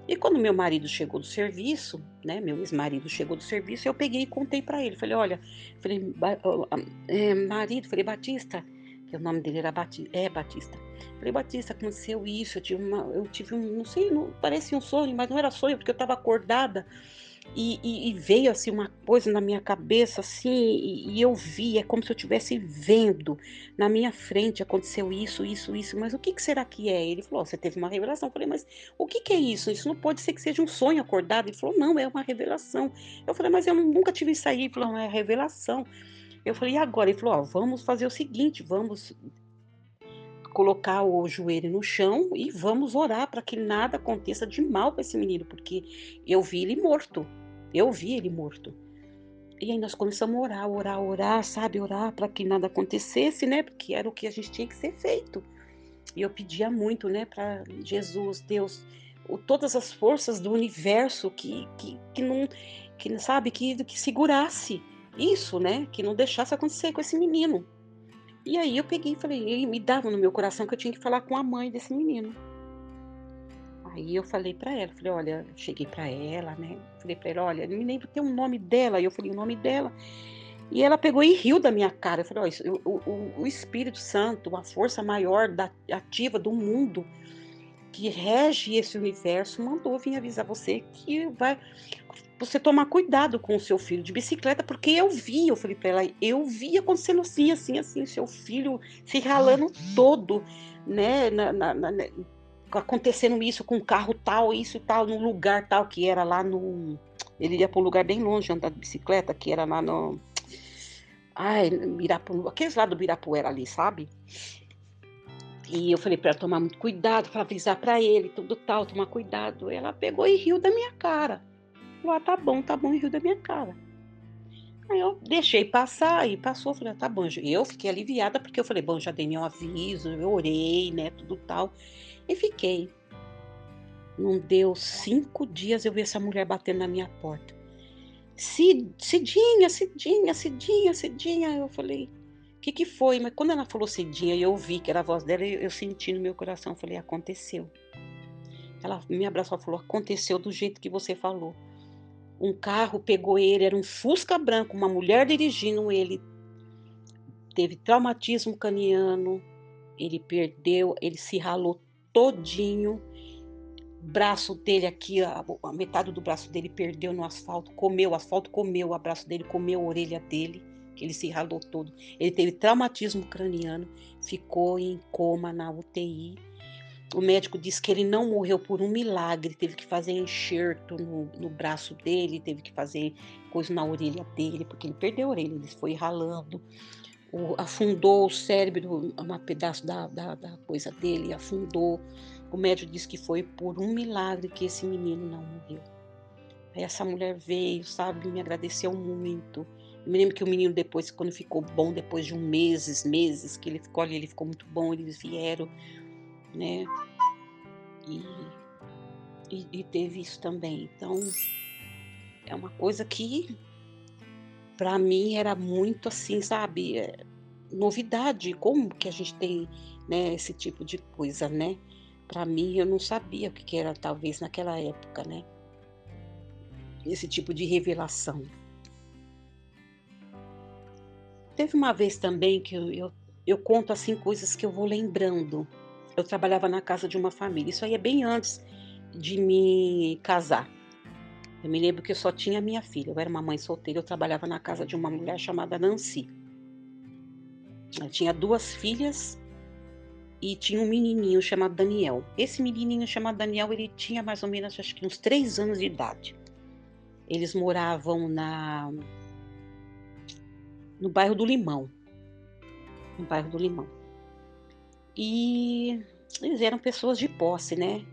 E quando meu marido chegou do serviço, né, meu ex-marido chegou do serviço, eu peguei e contei para ele. Falei: "Olha", falei: marido", falei: "Batista", que o nome dele era Batista. Falei: "Batista, aconteceu isso, eu tive um, não sei, não parecia um sonho, mas não era sonho, porque eu estava acordada e veio, assim, uma coisa na minha cabeça, assim, e eu vi, é como se eu estivesse vendo, na minha frente aconteceu isso, isso, isso, mas o que que será que é?" Ele falou: "Ó, você teve uma revelação." Eu falei: "Mas o que que é isso? Isso não pode ser que seja um sonho acordado." Ele falou: "Não, é uma revelação." Eu falei: "Mas eu nunca tive isso aí." Ele falou: "Não, é revelação." Eu falei: "E agora?" Ele falou: "Ó, vamos fazer o seguinte, vamos colocar o joelho no chão e vamos orar para que nada aconteça de mal com esse menino, porque eu vi ele morto, eu vi ele morto." E aí nós começamos a orar, orar, orar, sabe, orar para que nada acontecesse, né, porque era o que a gente tinha que ser feito. E eu pedia muito, né, para Jesus, Deus, todas as forças do universo que não, que sabe, que segurasse isso, né, que não deixasse acontecer com esse menino. E aí eu peguei e falei, e me dava no meu coração que eu tinha que falar com a mãe desse menino. Aí eu falei pra ela, falei: "Olha", cheguei pra ela, né, falei pra ela: "Olha, eu me lembro, tem um nome dela", e eu falei o nome dela, e ela pegou e riu da minha cara. Eu falei: "Ó, isso, o Espírito Santo, a força maior ativa do mundo, que rege esse universo, mandou vir avisar você que vai você tomar cuidado com o seu filho de bicicleta, porque eu vi", eu falei pra ela, "eu vi acontecendo assim, assim, assim, seu filho se ralando todo, né, acontecendo isso com um carro tal, isso e tal, num lugar tal", que era lá no, ele ia pra um lugar bem longe andar de bicicleta, que era lá no, ai, aqueles lá do Ibirapuera ali, sabe. E eu falei pra ela tomar muito cuidado, pra avisar pra ele, tudo tal, tomar cuidado. Ela pegou e riu da minha cara. Falou: "Ah, tá bom", e riu da minha cara. Aí eu deixei passar e passou, falei: "Ah, tá bom". Eu fiquei aliviada, porque eu falei: "Bom, já dei meu aviso, eu orei, né, tudo tal", e fiquei. Não deu 5 dias, eu vi essa mulher batendo na minha porta. Cidinha, Cidinha, Cidinha, Cidinha." Eu falei: que foi? Mas quando ela falou Cidinha e eu vi que era a voz dela, eu senti no meu coração, eu falei, aconteceu. Ela me abraçou e falou, aconteceu do jeito que você falou. Um carro pegou ele, era um Fusca branco, uma mulher dirigindo ele, teve traumatismo craniano, ele perdeu, ele se ralou todinho, braço dele aqui, a metade do braço dele perdeu no asfalto, o asfalto comeu o braço dele, comeu a orelha dele, que ele se ralou todo. Ele teve traumatismo craniano, ficou em coma na UTI. O médico disse que ele não morreu por um milagre, teve que fazer enxerto no braço dele, teve que fazer coisa na orelha dele, porque ele perdeu a orelha, ele foi ralando. Afundou o cérebro, um pedaço da coisa dele, afundou. O médico disse que foi por um milagre que esse menino não morreu. Aí essa mulher veio, sabe, me agradeceu muito. Eu me lembro que o menino depois, quando ficou bom, depois de meses que ele ficou ali, ele ficou muito bom, eles vieram, né? E teve isso também. Então, é uma coisa que para mim era muito assim, sabe, novidade, como que a gente tem, né, esse tipo de coisa, né. Para mim eu não sabia o que que era talvez naquela época, né, esse tipo de revelação. Teve uma vez também que eu conto, assim, coisas que eu vou lembrando. Eu trabalhava na casa de uma família, isso aí é bem antes de me casar. Eu me lembro que eu só tinha minha filha, eu era uma mãe solteira, eu trabalhava na casa de uma mulher chamada Nancy. Ela tinha 2 filhas e tinha um menininho chamado Daniel. Esse menininho chamado Daniel, ele tinha mais ou menos, acho que uns 3 anos de idade. Eles moravam no bairro do Limão, no bairro do Limão. E eles eram pessoas de posse, né,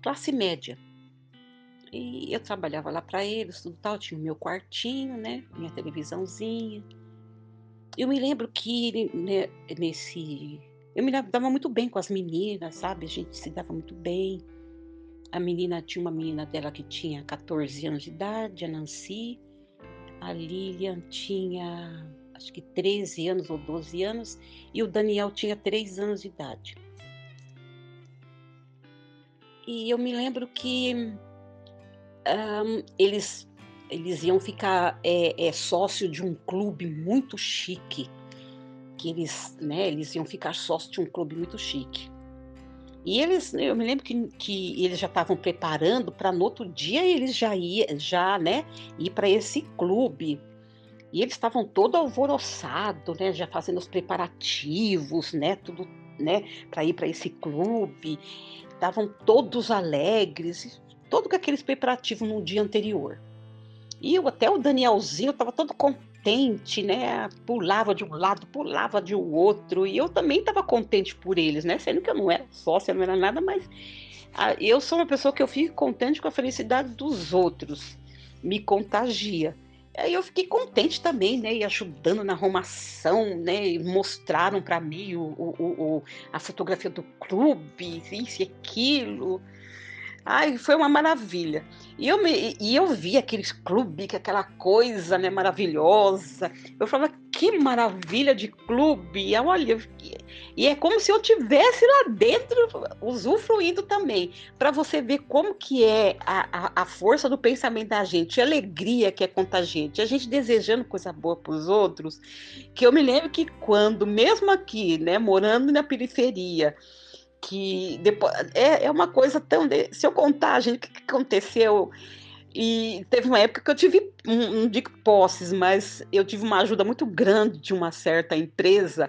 classe média. E eu trabalhava lá para eles, tudo tal, tinha o meu quartinho, né, minha televisãozinha. Eu me lembro que, né, eu me dava muito bem com as meninas, sabe, a gente se dava muito bem. A menina tinha uma menina dela que tinha 14 anos de idade, a Nancy. A Lilian tinha, acho que 13 anos ou 12 anos, e o Daniel tinha 3 anos de idade. E eu me lembro que, eles iam ficar, sócio de um clube muito chique, que eles, né, eles iam ficar sócio de um clube muito chique. E eu me lembro que eles já estavam preparando para no outro dia eles já, né, ir para esse clube. E eles estavam todo alvoroçado, né, já fazendo os preparativos, né, tudo, né, para ir para esse clube. Estavam todos alegres, todo com aqueles preparativos no dia anterior. E até o Danielzinho estava todo contente, né, pulava de um lado, pulava de outro, e eu também estava contente por eles, né, sendo que eu não era sócia, não era nada, mas eu sou uma pessoa que eu fico contente com a felicidade dos outros, me contagia. Aí eu fiquei contente também, né, e ajudando na arrumação, né, e mostraram para mim a fotografia do clube, isso e aquilo. Ai, foi uma maravilha. E eu vi aqueles clube, que aquela coisa, né, maravilhosa. Eu falava: "Que maravilha de clube". E olha, e é como se eu tivesse lá dentro, usufruindo também, para você ver como que é a força do pensamento da gente, a alegria que é contagiante, a gente desejando coisa boa para os outros, que eu me lembro que quando mesmo aqui, né, morando na periferia, que depois é uma coisa tão se eu contar, gente, o que aconteceu, e teve uma época que eu tive, não digo posses, mas eu tive uma ajuda muito grande de uma certa empresa,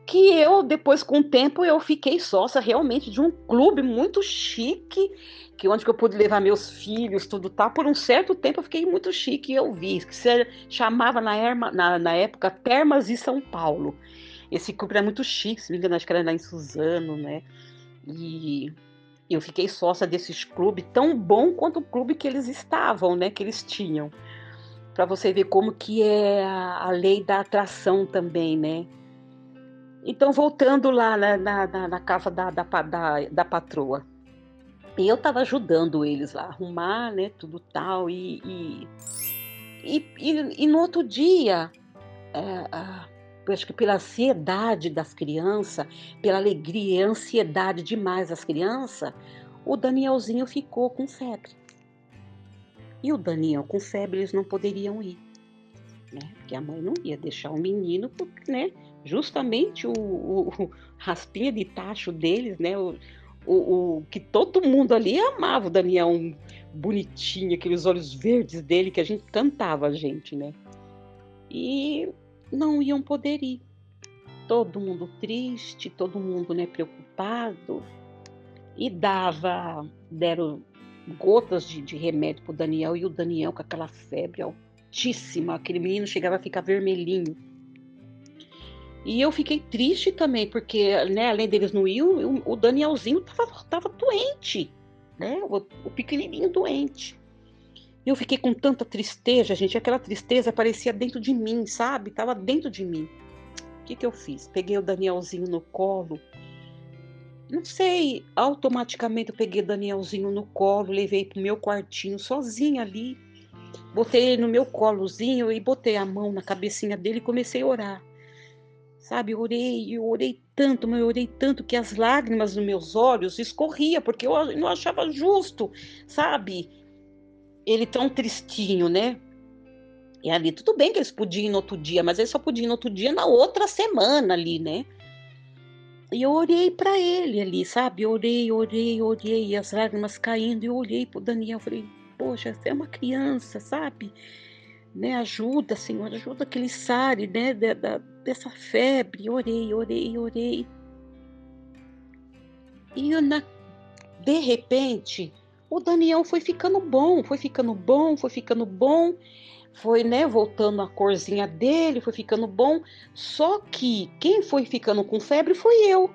que eu depois com o tempo eu fiquei sócia realmente de um clube muito chique, que onde que eu pude levar meus filhos, tudo tal. Por um certo tempo eu fiquei muito chique e eu vi, que se chamava na época Termas de São Paulo. Esse clube era muito chique, se não me engano, acho que era lá em Suzano, né? E eu fiquei sócia desses clubes, tão bom quanto o clube que eles estavam, né, que eles tinham. Para você ver como que é a lei da atração também, né. Então voltando lá na casa da patroa, e eu estava ajudando eles lá a arrumar, né, tudo tal, e no outro dia, eh, ah, eu acho que pela ansiedade das crianças, pela alegria e ansiedade demais das crianças, o Danielzinho ficou com febre. E o Daniel com febre, eles não poderiam ir, né? Porque a mãe não ia deixar o menino, porque, né? Justamente o raspinha de tacho deles, né? O que todo mundo ali amava o Daniel, um bonitinho, aqueles olhos verdes dele que a gente cantava, a gente, né? E não iam poder ir. Todo mundo triste, todo mundo, né, preocupado. E deram gotas de remédio pro Daniel, e o Daniel com aquela febre altíssima, aquele menino chegava a ficar vermelhinho. E eu fiquei triste também, porque, né, além deles não ir, o Danielzinho tava doente, né, o pequenininho doente. E eu fiquei com tanta tristeza, gente, aquela tristeza aparecia dentro de mim, sabe? Tava dentro de mim. O que eu fiz? Peguei o Danielzinho no colo. Não sei, automaticamente eu peguei o Danielzinho no colo, levei pro meu quartinho sozinha ali. Botei ele no meu colozinho e botei a mão na cabecinha dele e comecei a orar. Sabe, eu orei tanto, mas eu orei tanto que as lágrimas nos meus olhos escorriam, porque eu não achava justo, sabe? Ele tão tristinho, né? E ali, tudo bem que eles podiam ir no outro dia, mas eles só podiam ir no outro dia na outra semana ali, né? E eu orei para ele ali, sabe? Orei, e as lágrimas caindo. E eu olhei pro Daniel, falei, poxa, você é uma criança, sabe? Né? Ajuda, Senhor, ajuda que ele sare, né? Dessa febre. Orei. E de repente, o Daniel foi ficando bom, foi, né, voltando a corzinha dele, foi ficando bom. Só que quem foi ficando com febre foi eu.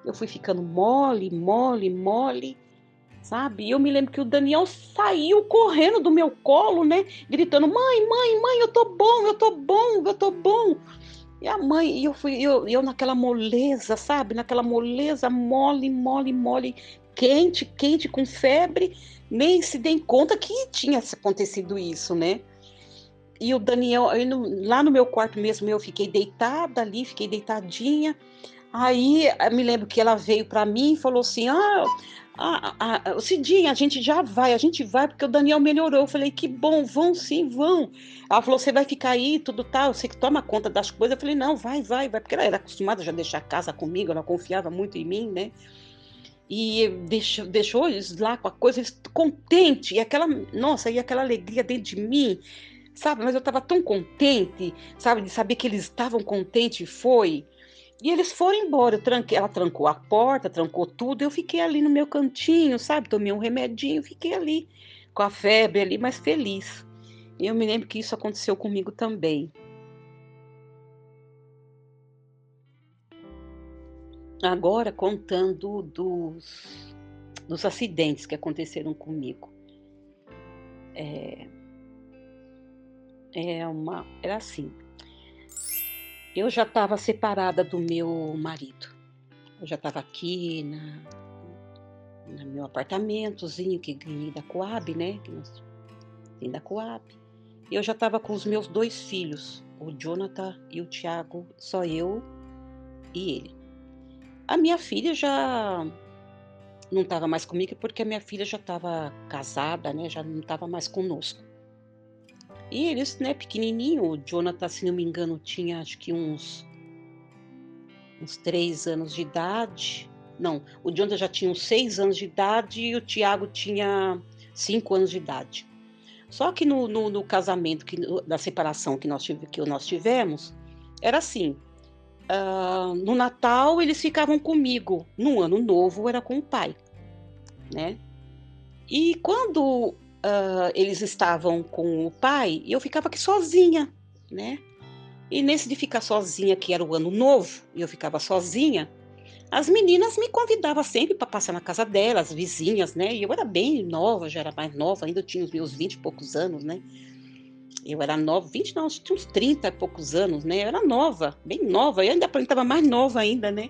Eu fui ficando mole, sabe? E eu me lembro que o Daniel saiu correndo do meu colo, né? Gritando, mãe, eu tô bom. E a mãe, eu naquela moleza, sabe? Naquela moleza mole, quente, com febre. Nem se dei conta que tinha acontecido isso, né? E o Daniel, lá no meu quarto mesmo, eu fiquei deitada ali, fiquei deitadinha. Aí me lembro que ela veio para mim e falou assim: Cidinha, a gente vai, porque o Daniel melhorou. Eu falei: que bom, vão sim, vão. Ela falou: você vai ficar aí, tudo tal, você que toma conta das coisas. Eu falei: não, vai, porque ela era acostumada já a deixar a casa comigo, ela confiava muito em mim, né? E deixou eles lá com a coisa, eles contentes, e aquela alegria dentro de mim, sabe? Mas eu estava tão contente, sabe, de saber que eles estavam contentes, e foi. E eles foram embora, ela trancou a porta, trancou tudo, eu fiquei ali no meu cantinho, sabe? Tomei um remedinho, fiquei ali com a febre ali, mas feliz. E eu me lembro que isso aconteceu comigo também. Agora contando dos acidentes que aconteceram comigo. Era assim, eu já estava separada do meu marido. Eu já estava aqui no meu apartamentozinho que ganhei da Coab, né? Que nós tem da Coab. Eu já estava com os meus 2 filhos, o Jonathan e o Thiago, só eu e ele. A minha filha já não estava mais comigo, porque a minha filha já estava casada, né? Já não estava mais conosco. E eles, né, pequenininho, o Jonathan, se não me engano, tinha acho que uns 3 anos de idade. Não, o Jonathan já tinha uns 6 anos de idade e o Thiago tinha 5 anos de idade. Só que no casamento, da separação que nós tivemos, era assim, no Natal eles ficavam comigo, no Ano Novo era com o pai, né? E quando eles estavam com o pai, eu ficava aqui sozinha, né? E nesse de ficar sozinha, que era o Ano Novo, e eu ficava sozinha, as meninas me convidavam sempre para passar na casa delas, as vizinhas, né? E eu era bem nova, já era mais nova, ainda tinha os meus 20 e poucos anos, né? Eu era nova, 20 não, tinha uns 30 e poucos anos, né? Eu era nova, bem nova, eu ainda estava mais nova ainda, né?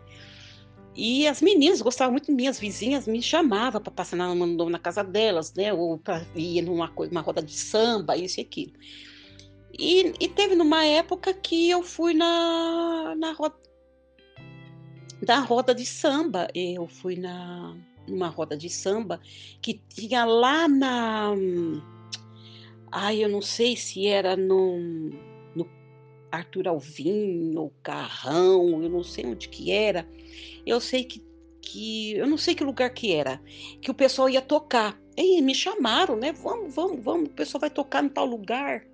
E as meninas gostavam muito de mim, as vizinhas me chamavam para passar na casa delas, né? Ou para ir numa roda de samba, isso e aquilo. E teve numa época que eu fui na roda de samba. Eu fui numa roda de samba que tinha lá eu não sei se era no Arthur Alvim ou Carrão, eu não sei onde que era. Eu sei que eu não sei que lugar que era, que o pessoal ia tocar. E me chamaram, né? Vamos, vamos, vamos, o pessoal vai tocar em tal lugar.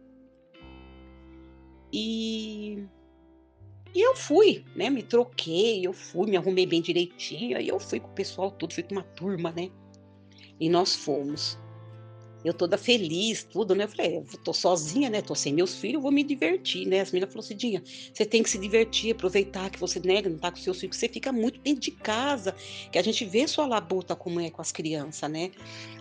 E, e eu fui, né? Me troquei, eu fui, me arrumei bem direitinho. Aí eu fui com o pessoal todo, fui com uma turma, né? E nós fomos. Eu toda feliz, tudo, né? Eu falei: "Eu tô sozinha, né, tô sem meus filhos, vou me divertir", né. As meninas falou assim: "Dinha, você tem que se divertir, aproveitar que você, né, não tá com seus filhos, que você fica muito dentro de casa, que a gente vê sua labuta como é com as crianças, né.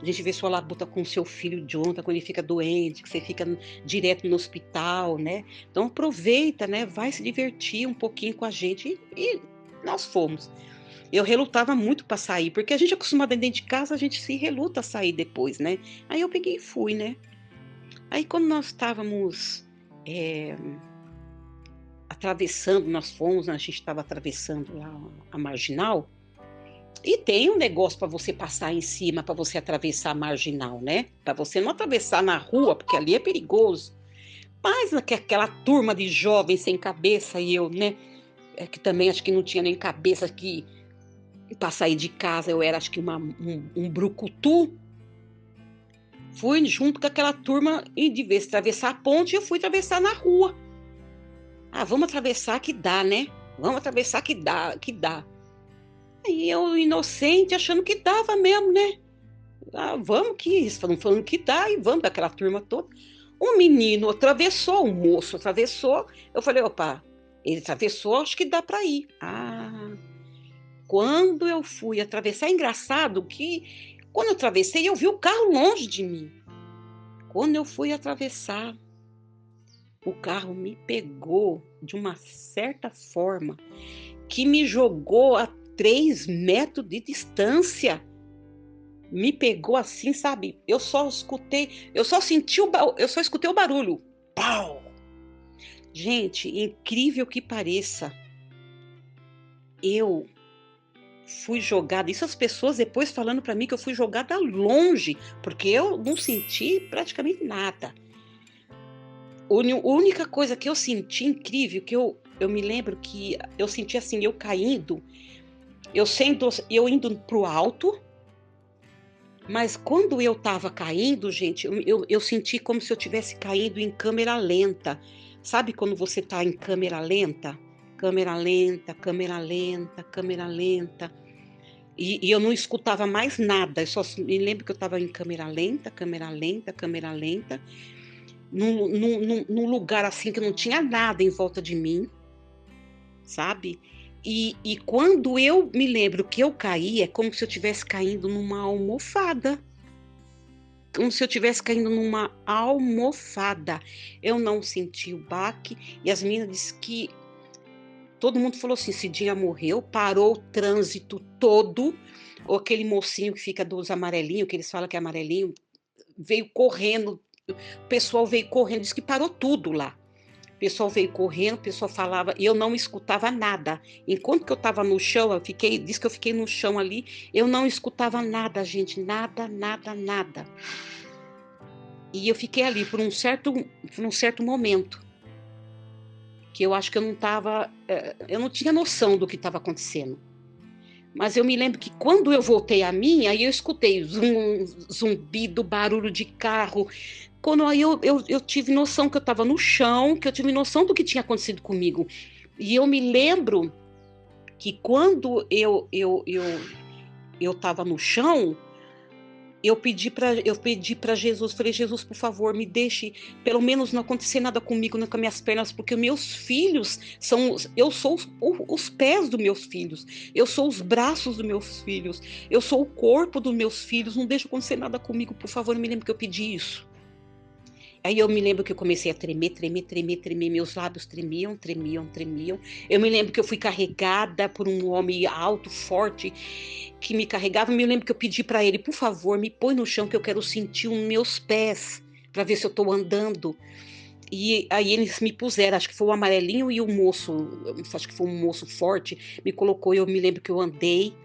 A gente vê sua labuta com o seu filho Jonathan, quando ele fica doente, que você fica direto no hospital, né. Então aproveita, né, vai se divertir um pouquinho com a gente", e nós fomos. Eu relutava muito para sair, porque a gente é acostumada dentro de casa, a gente se reluta a sair depois, né. Aí eu peguei e fui, né. Aí quando nós estávamos, eh, atravessando, nós fomos, a gente estava atravessando lá a marginal, e tem um negócio para você passar em cima, para você atravessar a marginal, né, para você não atravessar na rua, porque ali é perigoso. Mas aquela turma de jovens sem cabeça e eu, né, que também acho que não tinha nem cabeça, que para sair de casa eu era acho que um brucutu. Fui junto com aquela turma e de vez de atravessar a ponte, eu fui atravessar na rua. "Ah, vamos atravessar que dá, né, vamos atravessar que dá, que dá". Aí eu inocente achando que dava mesmo, né. "Ah, vamos que isso", falando que dá e vamos, daquela turma toda. Um menino atravessou, um moço atravessou, eu falei: "Opa, ele atravessou, acho que dá para ir". Quando eu fui atravessar, é engraçado que quando eu atravessei eu vi o carro longe de mim. Quando eu fui atravessar, o carro me pegou de uma certa forma que me jogou a 3 metros de distância. Me pegou assim, sabe, eu só senti eu só escutei o barulho. Pau! Gente, incrível que pareça, eu fui jogada, isso as pessoas depois falando para mim que eu fui jogada longe, porque eu não senti praticamente nada. A única coisa que eu senti incrível, que eu me lembro que eu senti, assim, eu caindo, eu indo para o alto, mas quando eu estava caindo, gente, eu senti como se eu tivesse caído em câmera lenta. Sabe quando você está em câmera lenta? Câmera lenta, câmera lenta, câmera lenta, e eu não escutava mais nada, eu só me lembro que eu estava em câmera lenta, câmera lenta, câmera lenta, num lugar, assim, que não tinha nada em volta de mim, sabe. E quando eu me lembro que eu caí, é como se eu tivesse caindo numa almofada, como se eu tivesse caindo numa almofada. Eu não senti o baque, e as meninas disse que todo mundo falou assim: "Cidinha morreu", parou o trânsito todo, ou aquele mocinho que fica dos amarelinho, que eles falam que é amarelinho, veio correndo, o pessoal veio correndo, disse que parou tudo lá. O pessoal veio correndo, o pessoal falava e eu não escutava nada. Enquanto que eu estava no chão, que eu fiquei no chão ali, eu não escutava nada, gente, nada, nada, nada. E eu fiquei ali por um certo momento, que eu acho que eu não estava, eu não tinha noção do que estava acontecendo. Mas eu me lembro que quando eu voltei a mim, aí eu escutei zumbido, barulho de carro. Quando aí eu tive noção que eu estava no chão, que eu tive noção do que tinha acontecido comigo. E eu me lembro que quando eu estava no chão, eu pedi para Jesus, falei: "Jesus, por favor, me deixe pelo menos não acontecer nada comigo, nem com as minhas pernas, porque meus filhos são eu sou os pés dos meus filhos, eu sou os braços dos meus filhos, eu sou o corpo dos meus filhos, não deixa acontecer nada comigo, por favor". Eu me lembro que eu pedi isso. Aí eu me lembro que eu comecei a tremer, tremer, tremer, tremer, meus lábios tremiam, tremiam, tremiam. Eu me lembro que eu fui carregada por um homem alto, forte, que me carregava. Eu me lembro que eu pedi para ele: "Por favor, me põe no chão que eu quero sentir os meus pés, para ver se eu estou andando". E aí eles me puseram, acho que foi o amarelinho e o moço, acho que foi um moço forte, me colocou e eu me lembro que eu andei.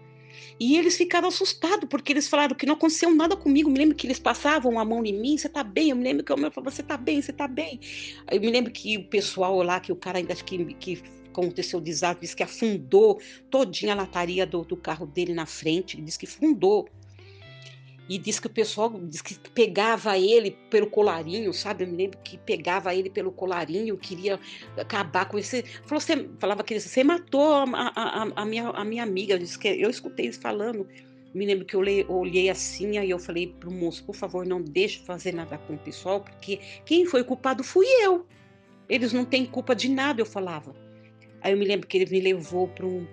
E eles ficaram assustados, porque eles falaram que não aconteceu nada comigo. Me lembro que eles passavam a mão em mim, você tá bem? Eu me lembro que o meu falou, você tá bem, você tá bem? Aí eu me lembro que o pessoal lá, que o cara ainda que aconteceu o desastre, disse que afundou todinha a lataria do carro dele na frente, disse que fundou. E disse que o pessoal disse que pegava ele pelo colarinho, sabe? Eu me lembro que pegava ele pelo colarinho, queria acabar com esse. Falava que você matou a minha amiga. Disse que eu escutei eles falando. Me lembro que eu olhei assim, aí eu falei pro moço, por favor, não deixe fazer nada com o pessoal, porque quem foi culpado fui eu. Eles não têm culpa de nada, eu falava. Aí eu me lembro que ele me levou pelo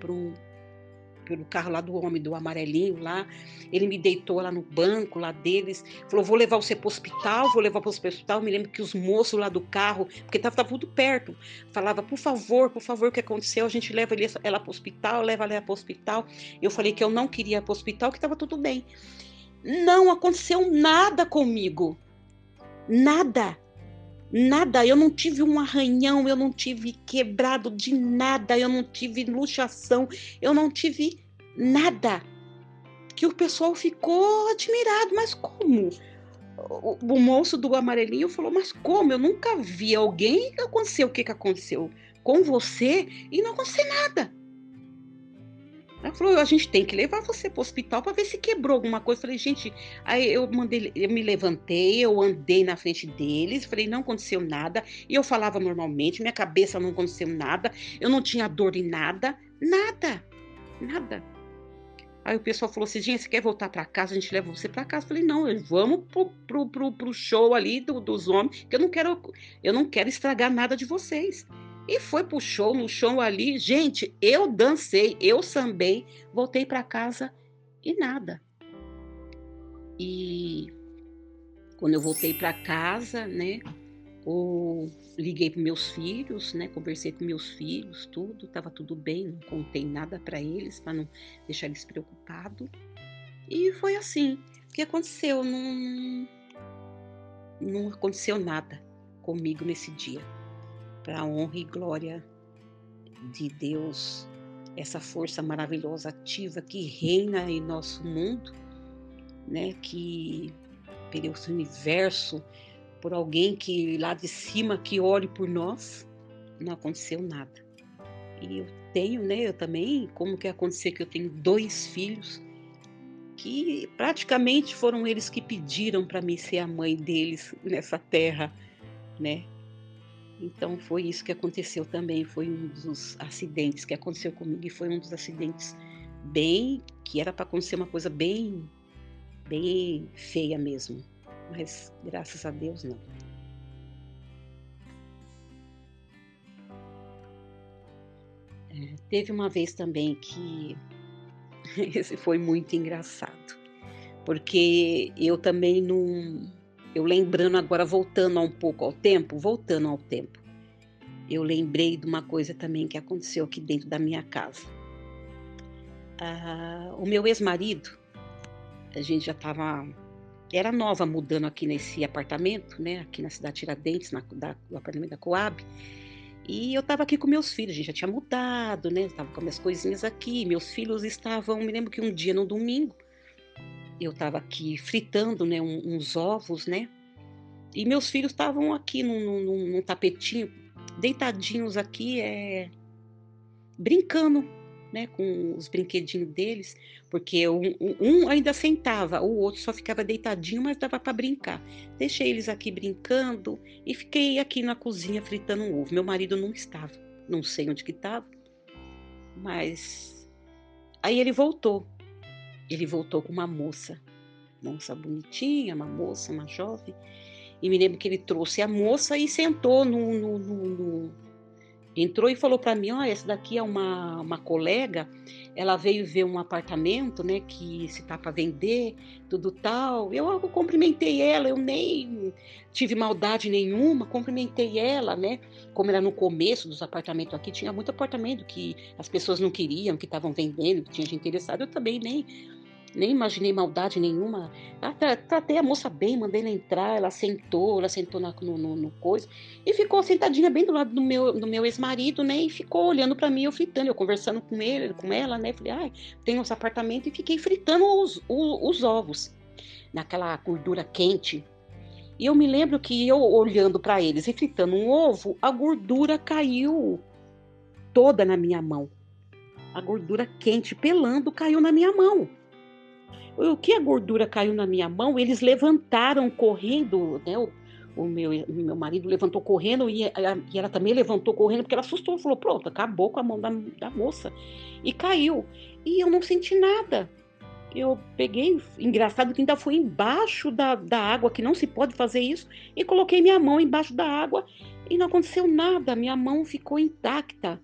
carro lá do homem, do amarelinho lá, ele me deitou lá no banco lá deles, falou, vou levar você pro hospital, vou levar para o hospital. Eu me lembro que os moços lá do carro, porque tava tudo perto, falava, por favor, o que aconteceu? A gente leva ela pro hospital, leva ela pro hospital. Eu falei que eu não queria ir pro hospital, que tava tudo bem. Não aconteceu nada comigo, nada. Nada, eu não tive um arranhão, eu não tive quebrado de nada, eu não tive luxação, eu não tive nada. Que o pessoal ficou admirado, mas como? O moço do amarelinho falou, mas como? Eu nunca vi alguém que aconteceu o que aconteceu com você e não aconteceu nada. Ela falou, a gente tem que levar você para o hospital para ver se quebrou alguma coisa. Eu falei, gente, aí eu me levantei, eu andei na frente deles, falei, não aconteceu nada. E eu falava normalmente, minha cabeça não aconteceu nada, eu não tinha dor em nada, nada, nada. Aí o pessoal falou assim, gente, você quer voltar para casa? A gente leva você para casa. Eu falei, não, vamos pro show ali dos homens, que eu não quero estragar nada de vocês. E foi pro show, no show ali, gente, eu dancei, eu sambei, voltei para casa e nada. E quando eu voltei para casa, né, liguei para meus filhos, né, conversei com meus filhos, tudo, estava tudo bem, não contei nada para eles, para não deixar eles preocupados. E foi assim. O que aconteceu? Não aconteceu nada comigo nesse dia. Para a honra e glória de Deus, essa força maravilhosa ativa que reina em nosso mundo, né? Que pelo universo, por alguém que lá de cima que ore por nós, não aconteceu nada. E eu tenho, né? Eu também, como que aconteceu que eu tenho 2 filhos que praticamente foram eles que pediram para mim ser a mãe deles nessa terra, né? Então foi isso que aconteceu também, foi um dos acidentes que aconteceu comigo e foi um dos acidentes que era para acontecer uma coisa bem feia mesmo, mas graças a Deus não. Teve uma vez também que esse foi muito engraçado, porque eu também não, eu lembrando agora, voltando ao tempo, eu lembrei de uma coisa também que aconteceu aqui dentro da minha casa. O meu ex-marido, a gente já estava, era nova mudando aqui nesse apartamento, né, aqui na cidade de Tiradentes, no apartamento da Coab, e eu estava aqui com meus filhos, a gente já tinha mudado, né, estava com minhas coisinhas aqui, meus filhos estavam, me lembro que um dia no domingo, eu estava aqui fritando, né, uns ovos, né, e meus filhos estavam aqui num tapetinho, deitadinhos aqui, brincando, né, com os brinquedinhos deles, porque um ainda sentava, o outro só ficava deitadinho, mas dava para brincar. Deixei eles aqui brincando e fiquei aqui na cozinha fritando um ovo. Meu marido não estava, não sei onde que estava, mas aí ele voltou. Ele voltou com uma moça bonitinha, uma moça, uma jovem, e me lembro que ele trouxe a moça e sentou entrou e falou para mim, ó, essa daqui é uma colega, ela veio ver um apartamento, né, que se tá para vender, tudo tal. Eu cumprimentei ela, eu nem tive maldade nenhuma, cumprimentei ela, né, como era no começo dos apartamentos aqui, tinha muito apartamento que as pessoas não queriam, que estavam vendendo, que tinha gente interessada, eu também Nem imaginei maldade nenhuma. Tratei a moça bem, mandei ela entrar, ela sentou no coisa, e ficou sentadinha bem do lado do meu ex-marido, né, e ficou olhando para mim, eu fritando, eu conversando com ele, com ela, né, falei, ai, tem uns apartamentos, e fiquei fritando os ovos, naquela gordura quente. E eu me lembro que eu olhando para eles e fritando um ovo, a gordura caiu toda na minha mão. A gordura quente pelando caiu na minha mão. O que a gordura caiu na minha mão, eles levantaram correndo, né? O meu marido levantou correndo e ela também levantou correndo, porque ela assustou, falou, pronto, acabou com a mão da moça. E caiu. E eu não senti nada. Eu peguei, engraçado que ainda foi embaixo da água, que não se pode fazer isso, e coloquei minha mão embaixo da água e não aconteceu nada, minha mão ficou intacta.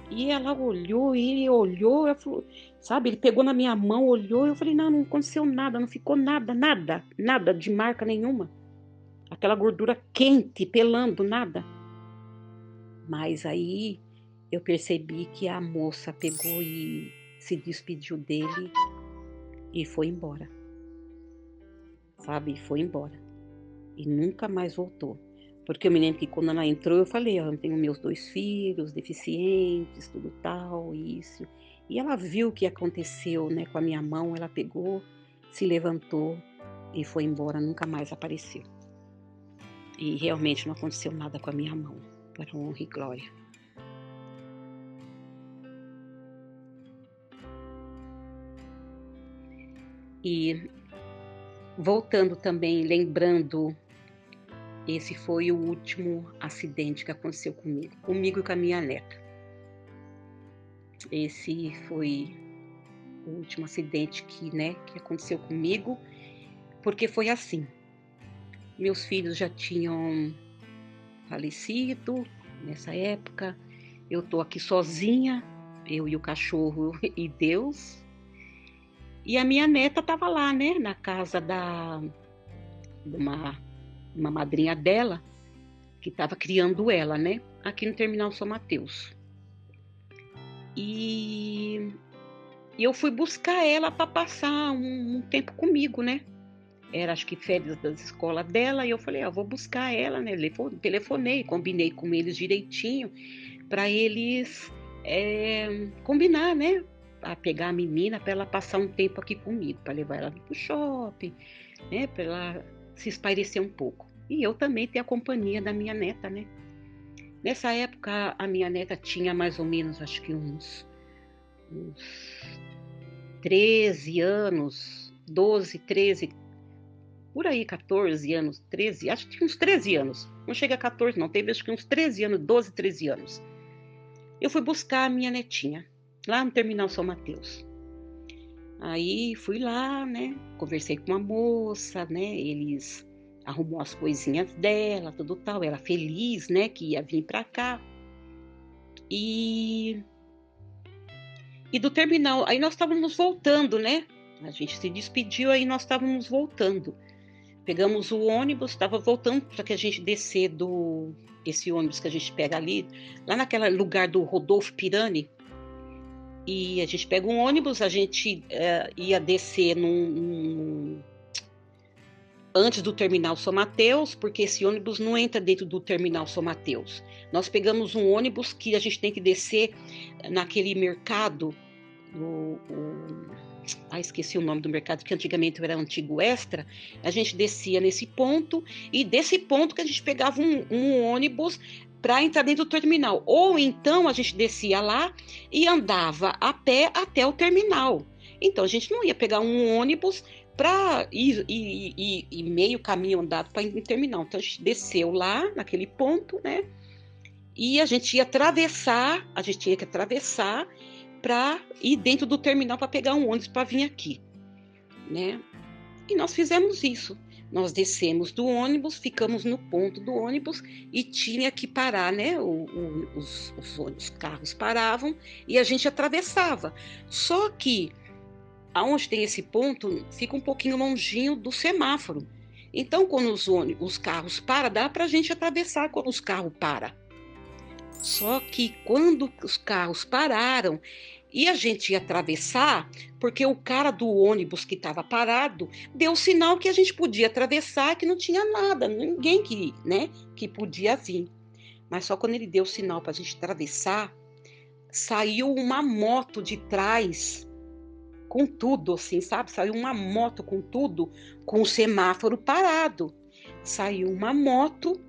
E ela olhou, e ele olhou, eu falei, sabe, ele pegou na minha mão, olhou, eu falei, não, não aconteceu nada, não ficou nada, nada, nada de marca nenhuma. Aquela gordura quente, pelando, nada. Mas aí eu percebi que a moça pegou e se despediu dele e foi embora. Sabe, foi embora. E nunca mais voltou. Porque eu me lembro que quando ela entrou, eu falei, ó, eu tenho meus 2 filhos, deficientes, tudo tal, isso. E ela viu o que aconteceu, né, com a minha mão, ela pegou, se levantou e foi embora, nunca mais apareceu. E realmente não aconteceu nada com a minha mão, para honra e glória. E voltando também, lembrando, esse foi o último acidente que aconteceu comigo e com a minha neta. Esse foi o último acidente que aconteceu comigo, porque foi assim, meus filhos já tinham falecido nessa época, eu tô aqui sozinha, eu e o cachorro e Deus, e a minha neta tava lá, né, na casa de uma madrinha dela, que tava criando ela, né, aqui no Terminal São Mateus. E eu fui buscar ela para passar um tempo comigo, né? Era, acho que férias da escola dela, e eu falei, vou buscar ela, né? Telefonei, combinei com eles direitinho, para eles combinar, né? A pegar a menina para ela passar um tempo aqui comigo, para levar ela pro shopping, né? Para ela se espairecer um pouco. E eu também ter a companhia da minha neta, né? Nessa época, a minha neta tinha mais ou menos, acho que uns 13 anos, 12, 13, por aí, 14 anos, 13, acho que uns 13 anos. Não chega a 14, não, teve acho que uns 13 anos, 12, 13 anos. Eu fui buscar a minha netinha, lá no Terminal São Mateus. Aí fui lá, né, conversei com uma moça, né, eles arrumou as coisinhas dela, tudo tal, ela feliz, né, que ia vir pra cá. E do terminal, aí nós estávamos voltando, né, a gente se despediu, aí nós estávamos voltando. Pegamos o ônibus, estava voltando para que a gente descer esse ônibus que a gente pega ali, lá naquele lugar do Rodolfo Pirani. E a gente pega um ônibus, a gente ia descer antes do Terminal São Mateus, porque esse ônibus não entra dentro do Terminal São Mateus. Nós pegamos um ônibus que a gente tem que descer naquele mercado, esqueci o nome do mercado, que antigamente era Antigo Extra. A gente descia nesse ponto, e desse ponto que a gente pegava um ônibus para entrar dentro do terminal. Ou então a gente descia lá e andava a pé até o terminal. Então a gente não ia pegar um ônibus para ir meio caminho andado para ir no terminal. Então a gente desceu lá naquele ponto, né? E a gente tinha que atravessar para ir dentro do terminal para pegar um ônibus para vir aqui, né? E nós fizemos isso. Nós descemos do ônibus, ficamos no ponto do ônibus e tinha que parar, né? Os carros paravam e a gente atravessava. Só que aonde tem esse ponto fica um pouquinho longinho do semáforo. Então, quando os carros param, dá para a gente atravessar quando os carros param. Só que quando os carros pararam E a gente ia atravessar, porque o cara do ônibus que estava parado deu sinal que a gente podia atravessar, que não tinha nada, ninguém que, né, que podia vir. Mas só quando ele deu sinal para a gente atravessar, saiu uma moto de trás, com tudo, assim, sabe? Saiu uma moto com tudo, com o semáforo parado. Saiu uma moto,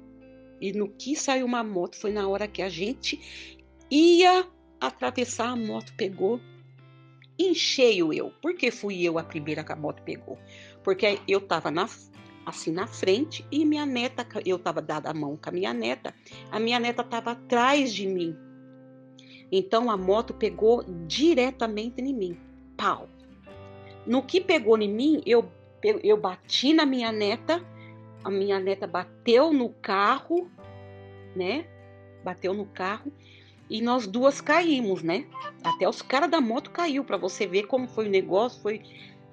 e no que saiu uma moto foi na hora que a gente ia atravessar, a moto pegou em cheio eu. Por que fui eu a primeira que a moto pegou? Porque eu estava assim na frente e minha neta, eu estava dada a mão com a minha neta estava atrás de mim. Então a moto pegou diretamente em mim. Pau! No que pegou em mim, eu bati na minha neta, a minha neta bateu no carro, né? Bateu no carro e nós duas caímos, né? Até os caras da moto caiu, para você ver como foi o negócio,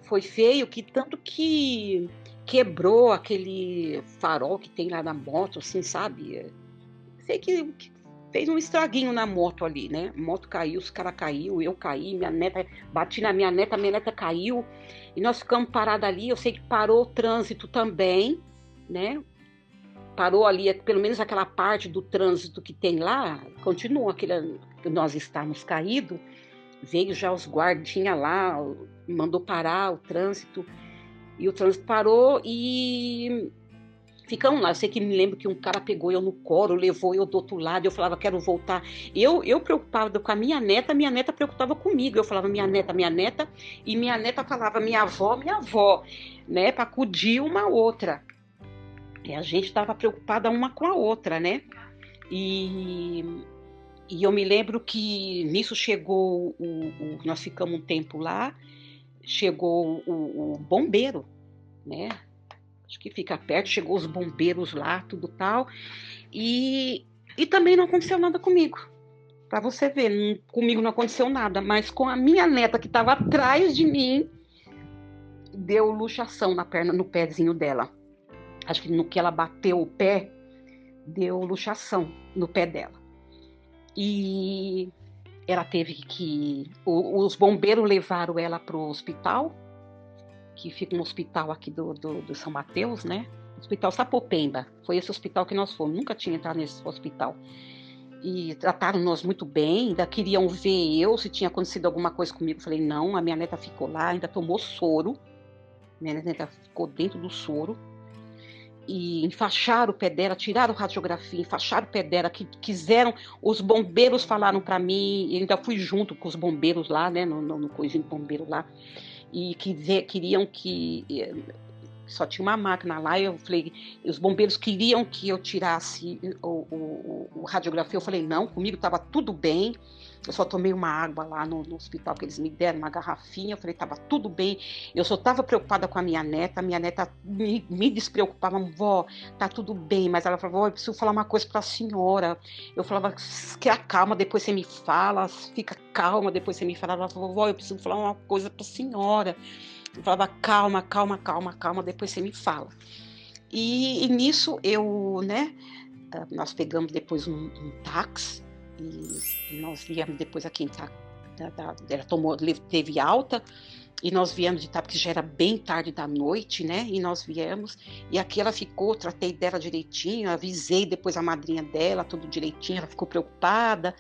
foi feio, que tanto que quebrou aquele farol que tem lá na moto, assim, sabe? Sei que fez um estraguinho na moto ali, né? A moto caiu, os caras caiu, eu caí, minha neta, bati na minha neta caiu, e nós ficamos parados ali. Eu sei que parou o trânsito também, né? Parou ali, pelo menos aquela parte do trânsito que tem lá, continua aquele, nós estávamos caídos, veio já os guardinhas lá, mandou parar o trânsito, e o trânsito parou e ficamos lá. Eu sei que me lembro que um cara pegou eu no colo, levou eu do outro lado, eu falava, quero voltar. Eu preocupada com a minha neta preocupava comigo. Eu falava, minha neta, e minha neta falava, minha avó, né, para acudir uma outra. E a gente estava preocupada uma com a outra, né? E eu me lembro que nisso chegou, nós ficamos um tempo lá, chegou o bombeiro, né? Acho que fica perto, chegou os bombeiros lá, tudo tal, e também não aconteceu nada comigo, para você ver, comigo não aconteceu nada, mas com a minha neta que estava atrás de mim, deu luxação na perna, no pezinho dela. Acho que no que ela bateu o pé, deu luxação no pé dela. E ela teve que... Os bombeiros levaram ela para o hospital, que fica um hospital aqui do São Mateus, né? Hospital Sapopemba. Foi esse hospital que nós fomos. Nunca tinha entrado nesse hospital. E trataram nós muito bem. Ainda queriam ver eu, se tinha acontecido alguma coisa comigo. Falei, não, a minha neta ficou lá, ainda tomou soro. Minha neta ficou dentro do soro. E enfaixaram o pé dela, tiraram radiografia, enfaixaram o pé dela, que quiseram, os bombeiros falaram para mim, eu ainda fui junto com os bombeiros lá, né, no coisinho do bombeiro lá, e queriam que, só tinha uma máquina lá, eu falei, os bombeiros queriam que eu tirasse o radiografia, eu falei, não, comigo estava tudo bem, eu só tomei uma água lá no hospital que eles me deram, uma garrafinha, eu falei, estava tudo bem, eu só estava preocupada com a minha neta me despreocupava, vó, tá tudo bem, mas ela falou, vó, eu preciso falar uma coisa para a senhora, eu falava, que calma, depois você me fala, fica calma, depois você me fala, ela falou, vó, eu preciso falar uma coisa para a senhora, eu falava, calma, depois você me fala. E nisso eu, né, nós pegamos depois um táxi, e nós viemos depois aqui, ela teve alta, e nós viemos de porque já era bem tarde da noite, né, e nós viemos, e aqui ela ficou, tratei dela direitinho, avisei depois a madrinha dela, tudo direitinho, ela ficou preocupada,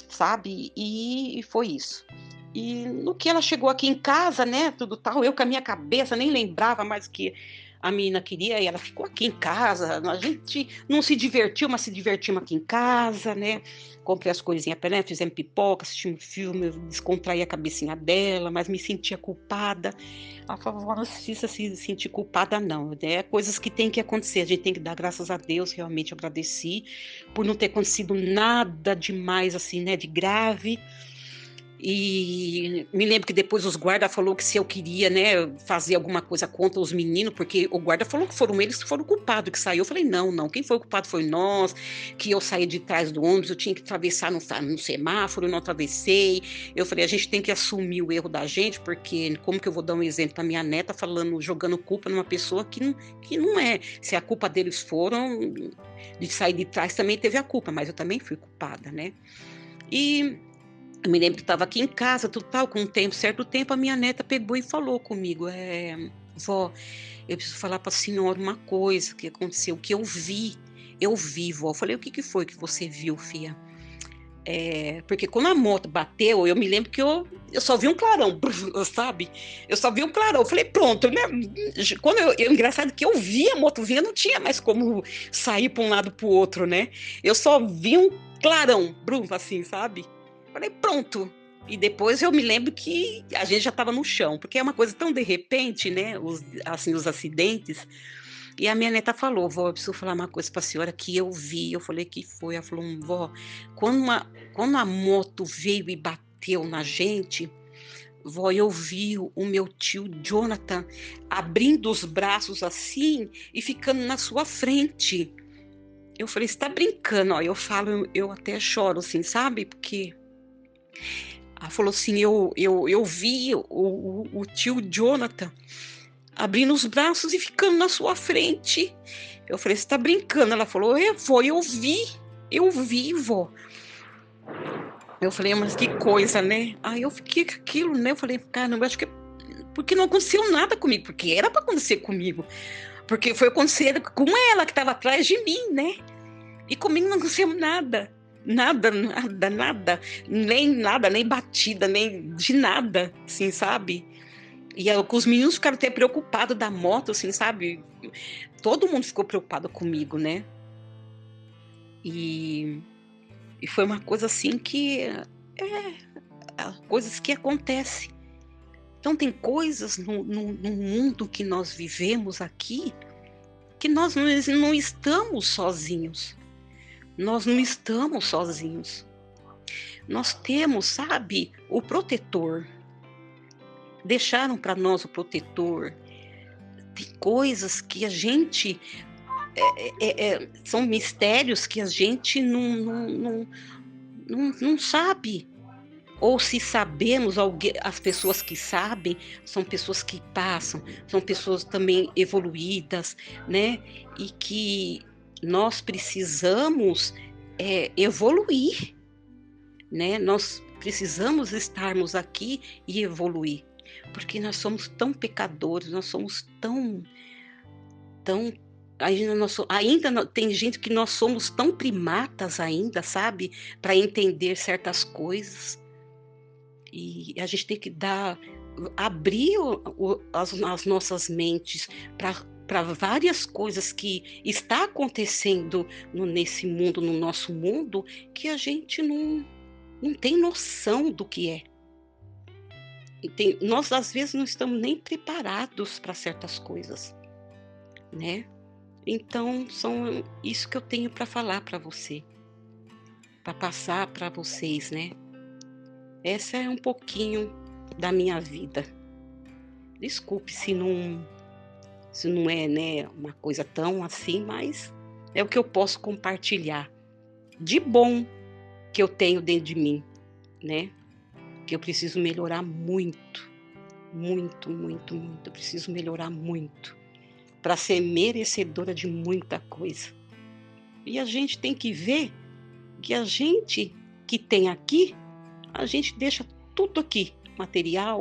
sabe, e foi isso. E no que ela chegou aqui em casa, né, tudo tal, eu com a minha cabeça nem lembrava mais o que a menina queria, e ela ficou aqui em casa, a gente não se divertiu, mas se divertimos aqui em casa, né, comprei as coisinhas para ela, fizemos pipoca, assistimos filme, descontraí a cabecinha dela, mas me sentia culpada. Ela falou, não precisa se sentir culpada não, né, coisas que tem que acontecer, a gente tem que dar graças a Deus, realmente agradeci, por não ter acontecido nada demais assim, né, de grave. E me lembro que depois os guardas falou que se eu queria, né, fazer alguma coisa contra os meninos, porque o guarda falou que foram eles que foram culpados, que saiu. Eu falei, não, quem foi o culpado foi nós, que eu saí de trás do ônibus, eu tinha que atravessar no semáforo, eu não atravessei. Eu falei, a gente tem que assumir o erro da gente, porque como que eu vou dar um exemplo para minha neta falando, jogando culpa numa pessoa que não é. Se a culpa deles foram de sair de trás, também teve a culpa, mas eu também fui culpada, né? E Eu me lembro que estava aqui em casa, tudo tal, com um tempo, certo tempo, a minha neta pegou e falou comigo, vó, eu preciso falar para a senhora uma coisa que aconteceu, que eu vi, vó. Eu falei, o que que foi que você viu, filha? Porque quando a moto bateu, eu me lembro que eu só vi um clarão, sabe? Eu só vi um clarão. Eu falei, pronto, né? Quando engraçado que eu vi a moto vir, eu não tinha mais como sair para um lado para o outro, né? Eu só vi um clarão, assim, sabe? Falei, pronto. E depois eu me lembro que a gente já estava no chão, porque é uma coisa tão de repente, né? Os acidentes. E a minha neta falou, vó, eu preciso falar uma coisa para a senhora que eu vi. Eu falei, que foi? Ela falou, vó, quando a moto veio e bateu na gente, vó, eu vi o meu tio Jonathan abrindo os braços assim e ficando na sua frente. Eu falei, você tá brincando? Ó, eu falo, eu até choro, assim, sabe? Porque ela falou assim, eu vi o tio Jonathan abrindo os braços e ficando na sua frente. Eu falei, você tá brincando? Ela falou, vó, eu vi, vó. Eu falei, mas que coisa, né? Aí eu fiquei com aquilo, né? Eu falei, caramba, acho que porque não aconteceu nada comigo, porque era para acontecer comigo, porque foi acontecer com ela que estava atrás de mim, né? E comigo não aconteceu nada. Nada, nada, nada, nem batida, nem de nada, assim, sabe? E os meninos ficaram até preocupados da moto, assim, sabe? Todo mundo ficou preocupado comigo, né? E, e foi uma coisa assim que coisas que acontecem. Então tem coisas no mundo que nós vivemos aqui que nós não estamos sozinhos. Nós não estamos sozinhos. Nós temos, sabe, o protetor. Deixaram para nós o protetor. Tem coisas que a gente são mistérios que a gente não sabe. Ou se sabemos, as pessoas que sabem são pessoas que passam, são pessoas também evoluídas, né? E que nós precisamos evoluir, né? Nós precisamos estarmos aqui e evoluir, porque nós somos tão pecadores, nós somos tão ainda tem gente que nós somos tão primatas ainda, sabe, para entender certas coisas. E a gente tem que abrir as nossas mentes para várias coisas que está acontecendo nesse mundo, no nosso mundo, que a gente não tem noção do que é. Nós, às vezes, não estamos nem preparados para certas coisas, né? Então, são isso que eu tenho para falar para você, para passar para vocês, né? Essa é um pouquinho da minha vida. Desculpe se não é, né, uma coisa tão assim, mas é o que eu posso compartilhar de bom que eu tenho dentro de mim, né? Que eu preciso melhorar muito, muito, muito, muito. Eu preciso melhorar muito para ser merecedora de muita coisa. E a gente tem que ver que a gente que tem aqui, a gente deixa tudo aqui, material,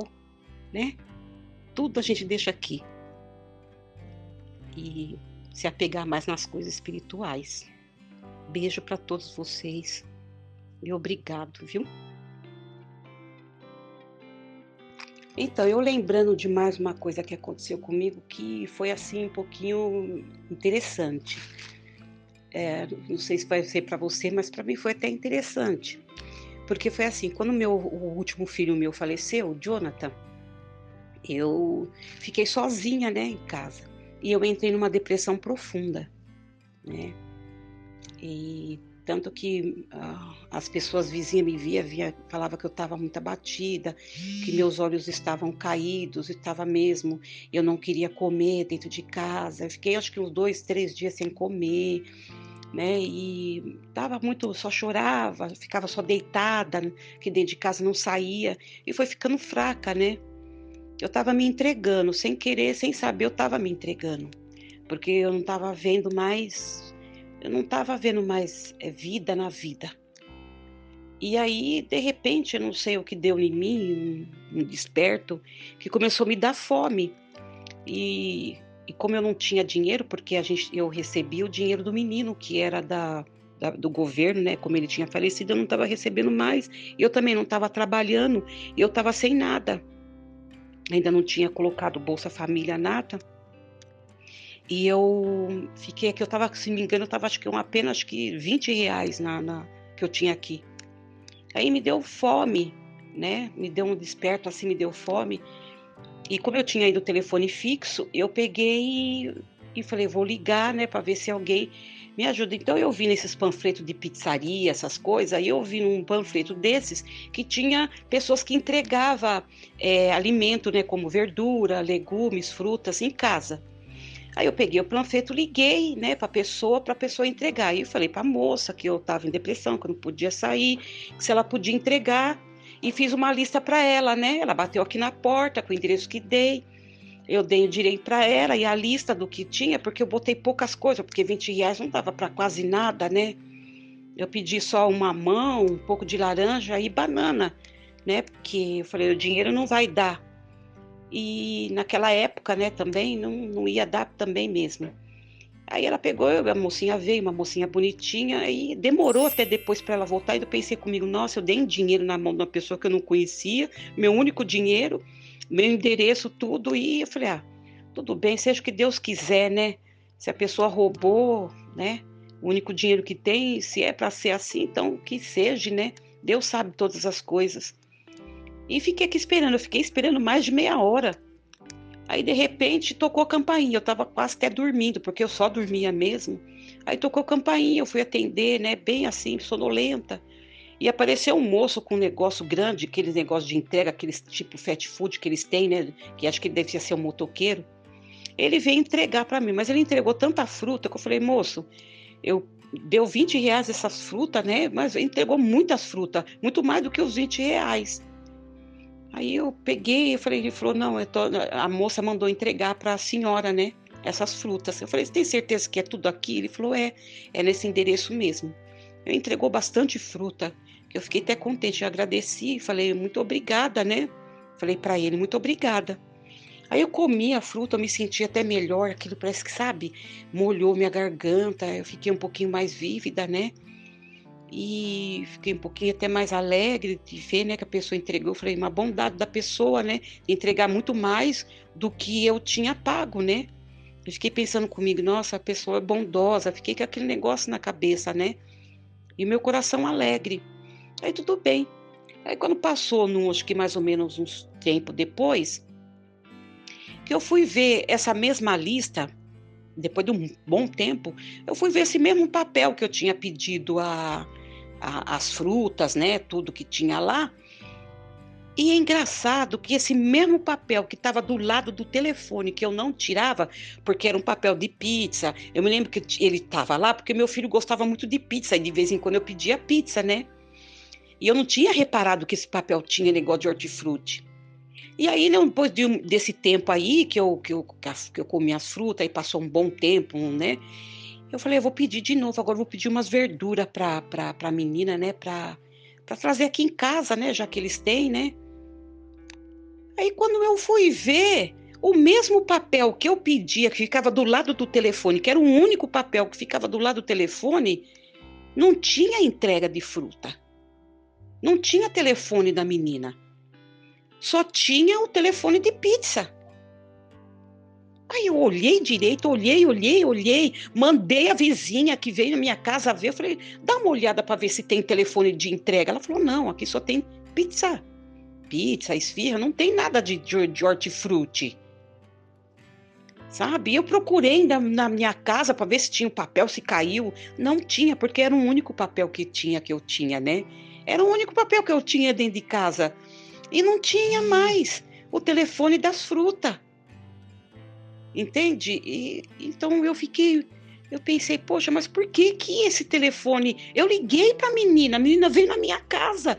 né? Tudo a gente deixa aqui. E se apegar mais nas coisas espirituais. Beijo para todos vocês e obrigado, viu? Então, eu lembrando de mais uma coisa que aconteceu comigo que foi assim um pouquinho interessante. Não sei se vai ser para você, mas para mim foi até interessante. Porque foi assim, quando o último filho meu faleceu, o Jonathan, eu fiquei sozinha, né, em casa. E eu entrei numa depressão profunda, né? E tanto que as pessoas vizinhas me falava que eu estava muito abatida, que meus olhos estavam caídos, e estava mesmo. Eu não queria comer dentro de casa. Eu fiquei acho que uns 2, 3 dias sem comer, né? E tava muito, só chorava, ficava só deitada, que dentro de casa não saía. E foi ficando fraca, né? Eu estava me entregando, sem querer, sem saber, eu estava me entregando. Porque eu não estava vendo mais vida na vida. E aí, de repente, eu não sei o que deu em mim, um desperto, que começou a me dar fome. E e como eu não tinha dinheiro, porque eu recebi o dinheiro do menino, que era do governo, né, como ele tinha falecido, eu não estava recebendo mais, eu também não estava trabalhando, e eu estava sem nada. Ainda não tinha colocado Bolsa Família, nada. E eu fiquei aqui, eu estava, se não me engano, eu estava acho que apenas acho que R$ 20 na que eu tinha aqui. Aí me deu fome, né, me deu um desperto, assim, me deu fome. E como eu tinha aí do telefone fixo, eu peguei e falei: "Vou ligar, né, para ver se alguém me ajuda". Então eu vi nesses panfletos de pizzaria, essas coisas, aí eu vi num panfleto desses que tinha pessoas que entregava, alimento, né, como verdura, legumes, frutas em casa. Aí eu peguei o panfleto, liguei, né, para a pessoa entregar. Aí eu falei para a moça que eu estava em depressão, que eu não podia sair, que se ela podia entregar, e fiz uma lista para ela, né. Ela bateu aqui na porta com o endereço que dei, eu dei o direito para ela e a lista do que tinha, porque eu botei poucas coisas, porque R$ 20 não dava para quase nada, né. Eu pedi só uma mamão, um pouco de laranja e banana, né, porque eu falei: "O dinheiro não vai dar". E naquela época, né, também não ia dar também mesmo. Aí ela pegou, a mocinha veio, uma mocinha bonitinha, e demorou até depois para ela voltar, e eu pensei comigo: "Nossa, eu dei um dinheiro na mão de uma pessoa que eu não conhecia, meu único dinheiro, meu endereço, tudo", e eu falei: "Ah, tudo bem, seja o que Deus quiser, né, se a pessoa roubou, né, o único dinheiro que tem, se é para ser assim, então que seja, né, Deus sabe todas as coisas". E fiquei aqui esperando, eu fiquei esperando mais de meia hora. Aí de repente tocou a campainha, eu estava quase até dormindo, porque eu só dormia mesmo. Aí tocou a campainha, eu fui atender, né, bem assim, sonolenta, e apareceu um moço com um negócio grande, aqueles negócio de entrega, aqueles tipo fast food que eles têm, né, que acho que ele devia ser um motoqueiro. Ele veio entregar para mim, mas ele entregou tanta fruta que eu falei: "Moço, eu deu R$ 20 essas frutas, né, mas entregou muitas frutas, muito mais do que os R$ 20". Aí eu peguei, eu falei, ele falou: "Não, a moça mandou entregar para a senhora, né, essas frutas". Eu falei: "Você tem certeza que é tudo aqui?". Ele falou: é nesse endereço mesmo". Ele entregou bastante fruta, que eu fiquei até contente, eu agradeci, falei: "Muito obrigada", né. Falei para ele: "Muito obrigada". Aí eu comi a fruta, eu me senti até melhor, aquilo parece que, sabe, molhou minha garganta, eu fiquei um pouquinho mais vívida, né. E fiquei um pouquinho até mais alegre de ver, né, que a pessoa entregou. Eu falei: "Uma bondade da pessoa, né, entregar muito mais do que eu tinha pago, né". Eu fiquei pensando comigo: "Nossa, a pessoa é bondosa", fiquei com aquele negócio na cabeça, né, e meu coração alegre. Aí tudo bem. Aí quando passou acho que mais ou menos uns tempo depois, que eu fui ver essa mesma lista, depois de um bom tempo, eu fui ver esse mesmo papel que eu tinha pedido as frutas, né, tudo que tinha lá. E é engraçado que esse mesmo papel que estava do lado do telefone, que eu não tirava, porque era um papel de pizza, eu me lembro que ele estava lá, porque meu filho gostava muito de pizza, e de vez em quando eu pedia pizza, né. E eu não tinha reparado que esse papel tinha negócio de hortifruti. E aí, né, depois desse tempo aí que eu comi as frutas, e passou um bom tempo, né, eu falei: "Eu vou pedir de novo, agora eu vou pedir umas verdura pra menina, né, pra trazer aqui em casa, né, já que eles têm, né". Aí quando eu fui ver, o mesmo papel que eu pedia, que ficava do lado do telefone, que era o único papel que ficava do lado do telefone, não tinha entrega de fruta, não tinha telefone da menina, só tinha o telefone de pizza. Aí eu olhei direito, olhei, mandei a vizinha que veio na minha casa ver, eu falei: "Dá uma olhada para ver se tem telefone de entrega". Ela falou: "Não, aqui só tem pizza, esfirra, não tem nada de hortifruti". Sabe, eu procurei na minha casa para ver se tinha o papel, se caiu, não tinha, porque era o único papel que eu tinha, né. Era o único papel que eu tinha dentro de casa, e não tinha mais o telefone das fruta, entende. E então eu pensei: "Poxa, mas por que que esse telefone", eu liguei para a menina veio na minha casa,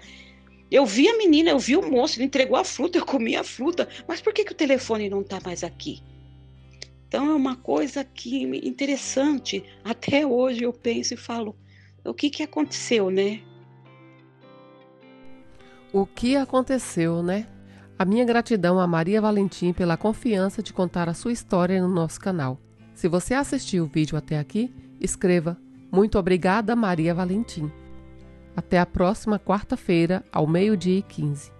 eu vi a menina, eu vi o moço, ele entregou a fruta, eu comi a fruta, mas por que que o telefone não está mais aqui? Então é uma coisa que interessante, até hoje eu penso e falo: "O que que aconteceu, né?". O que aconteceu, né? A minha gratidão a Maria Valentim pela confiança de contar a sua história no nosso canal. Se você assistiu o vídeo até aqui, escreva "Muito obrigada, Maria Valentim". Até a próxima quarta-feira, ao 12h15.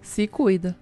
Se cuida!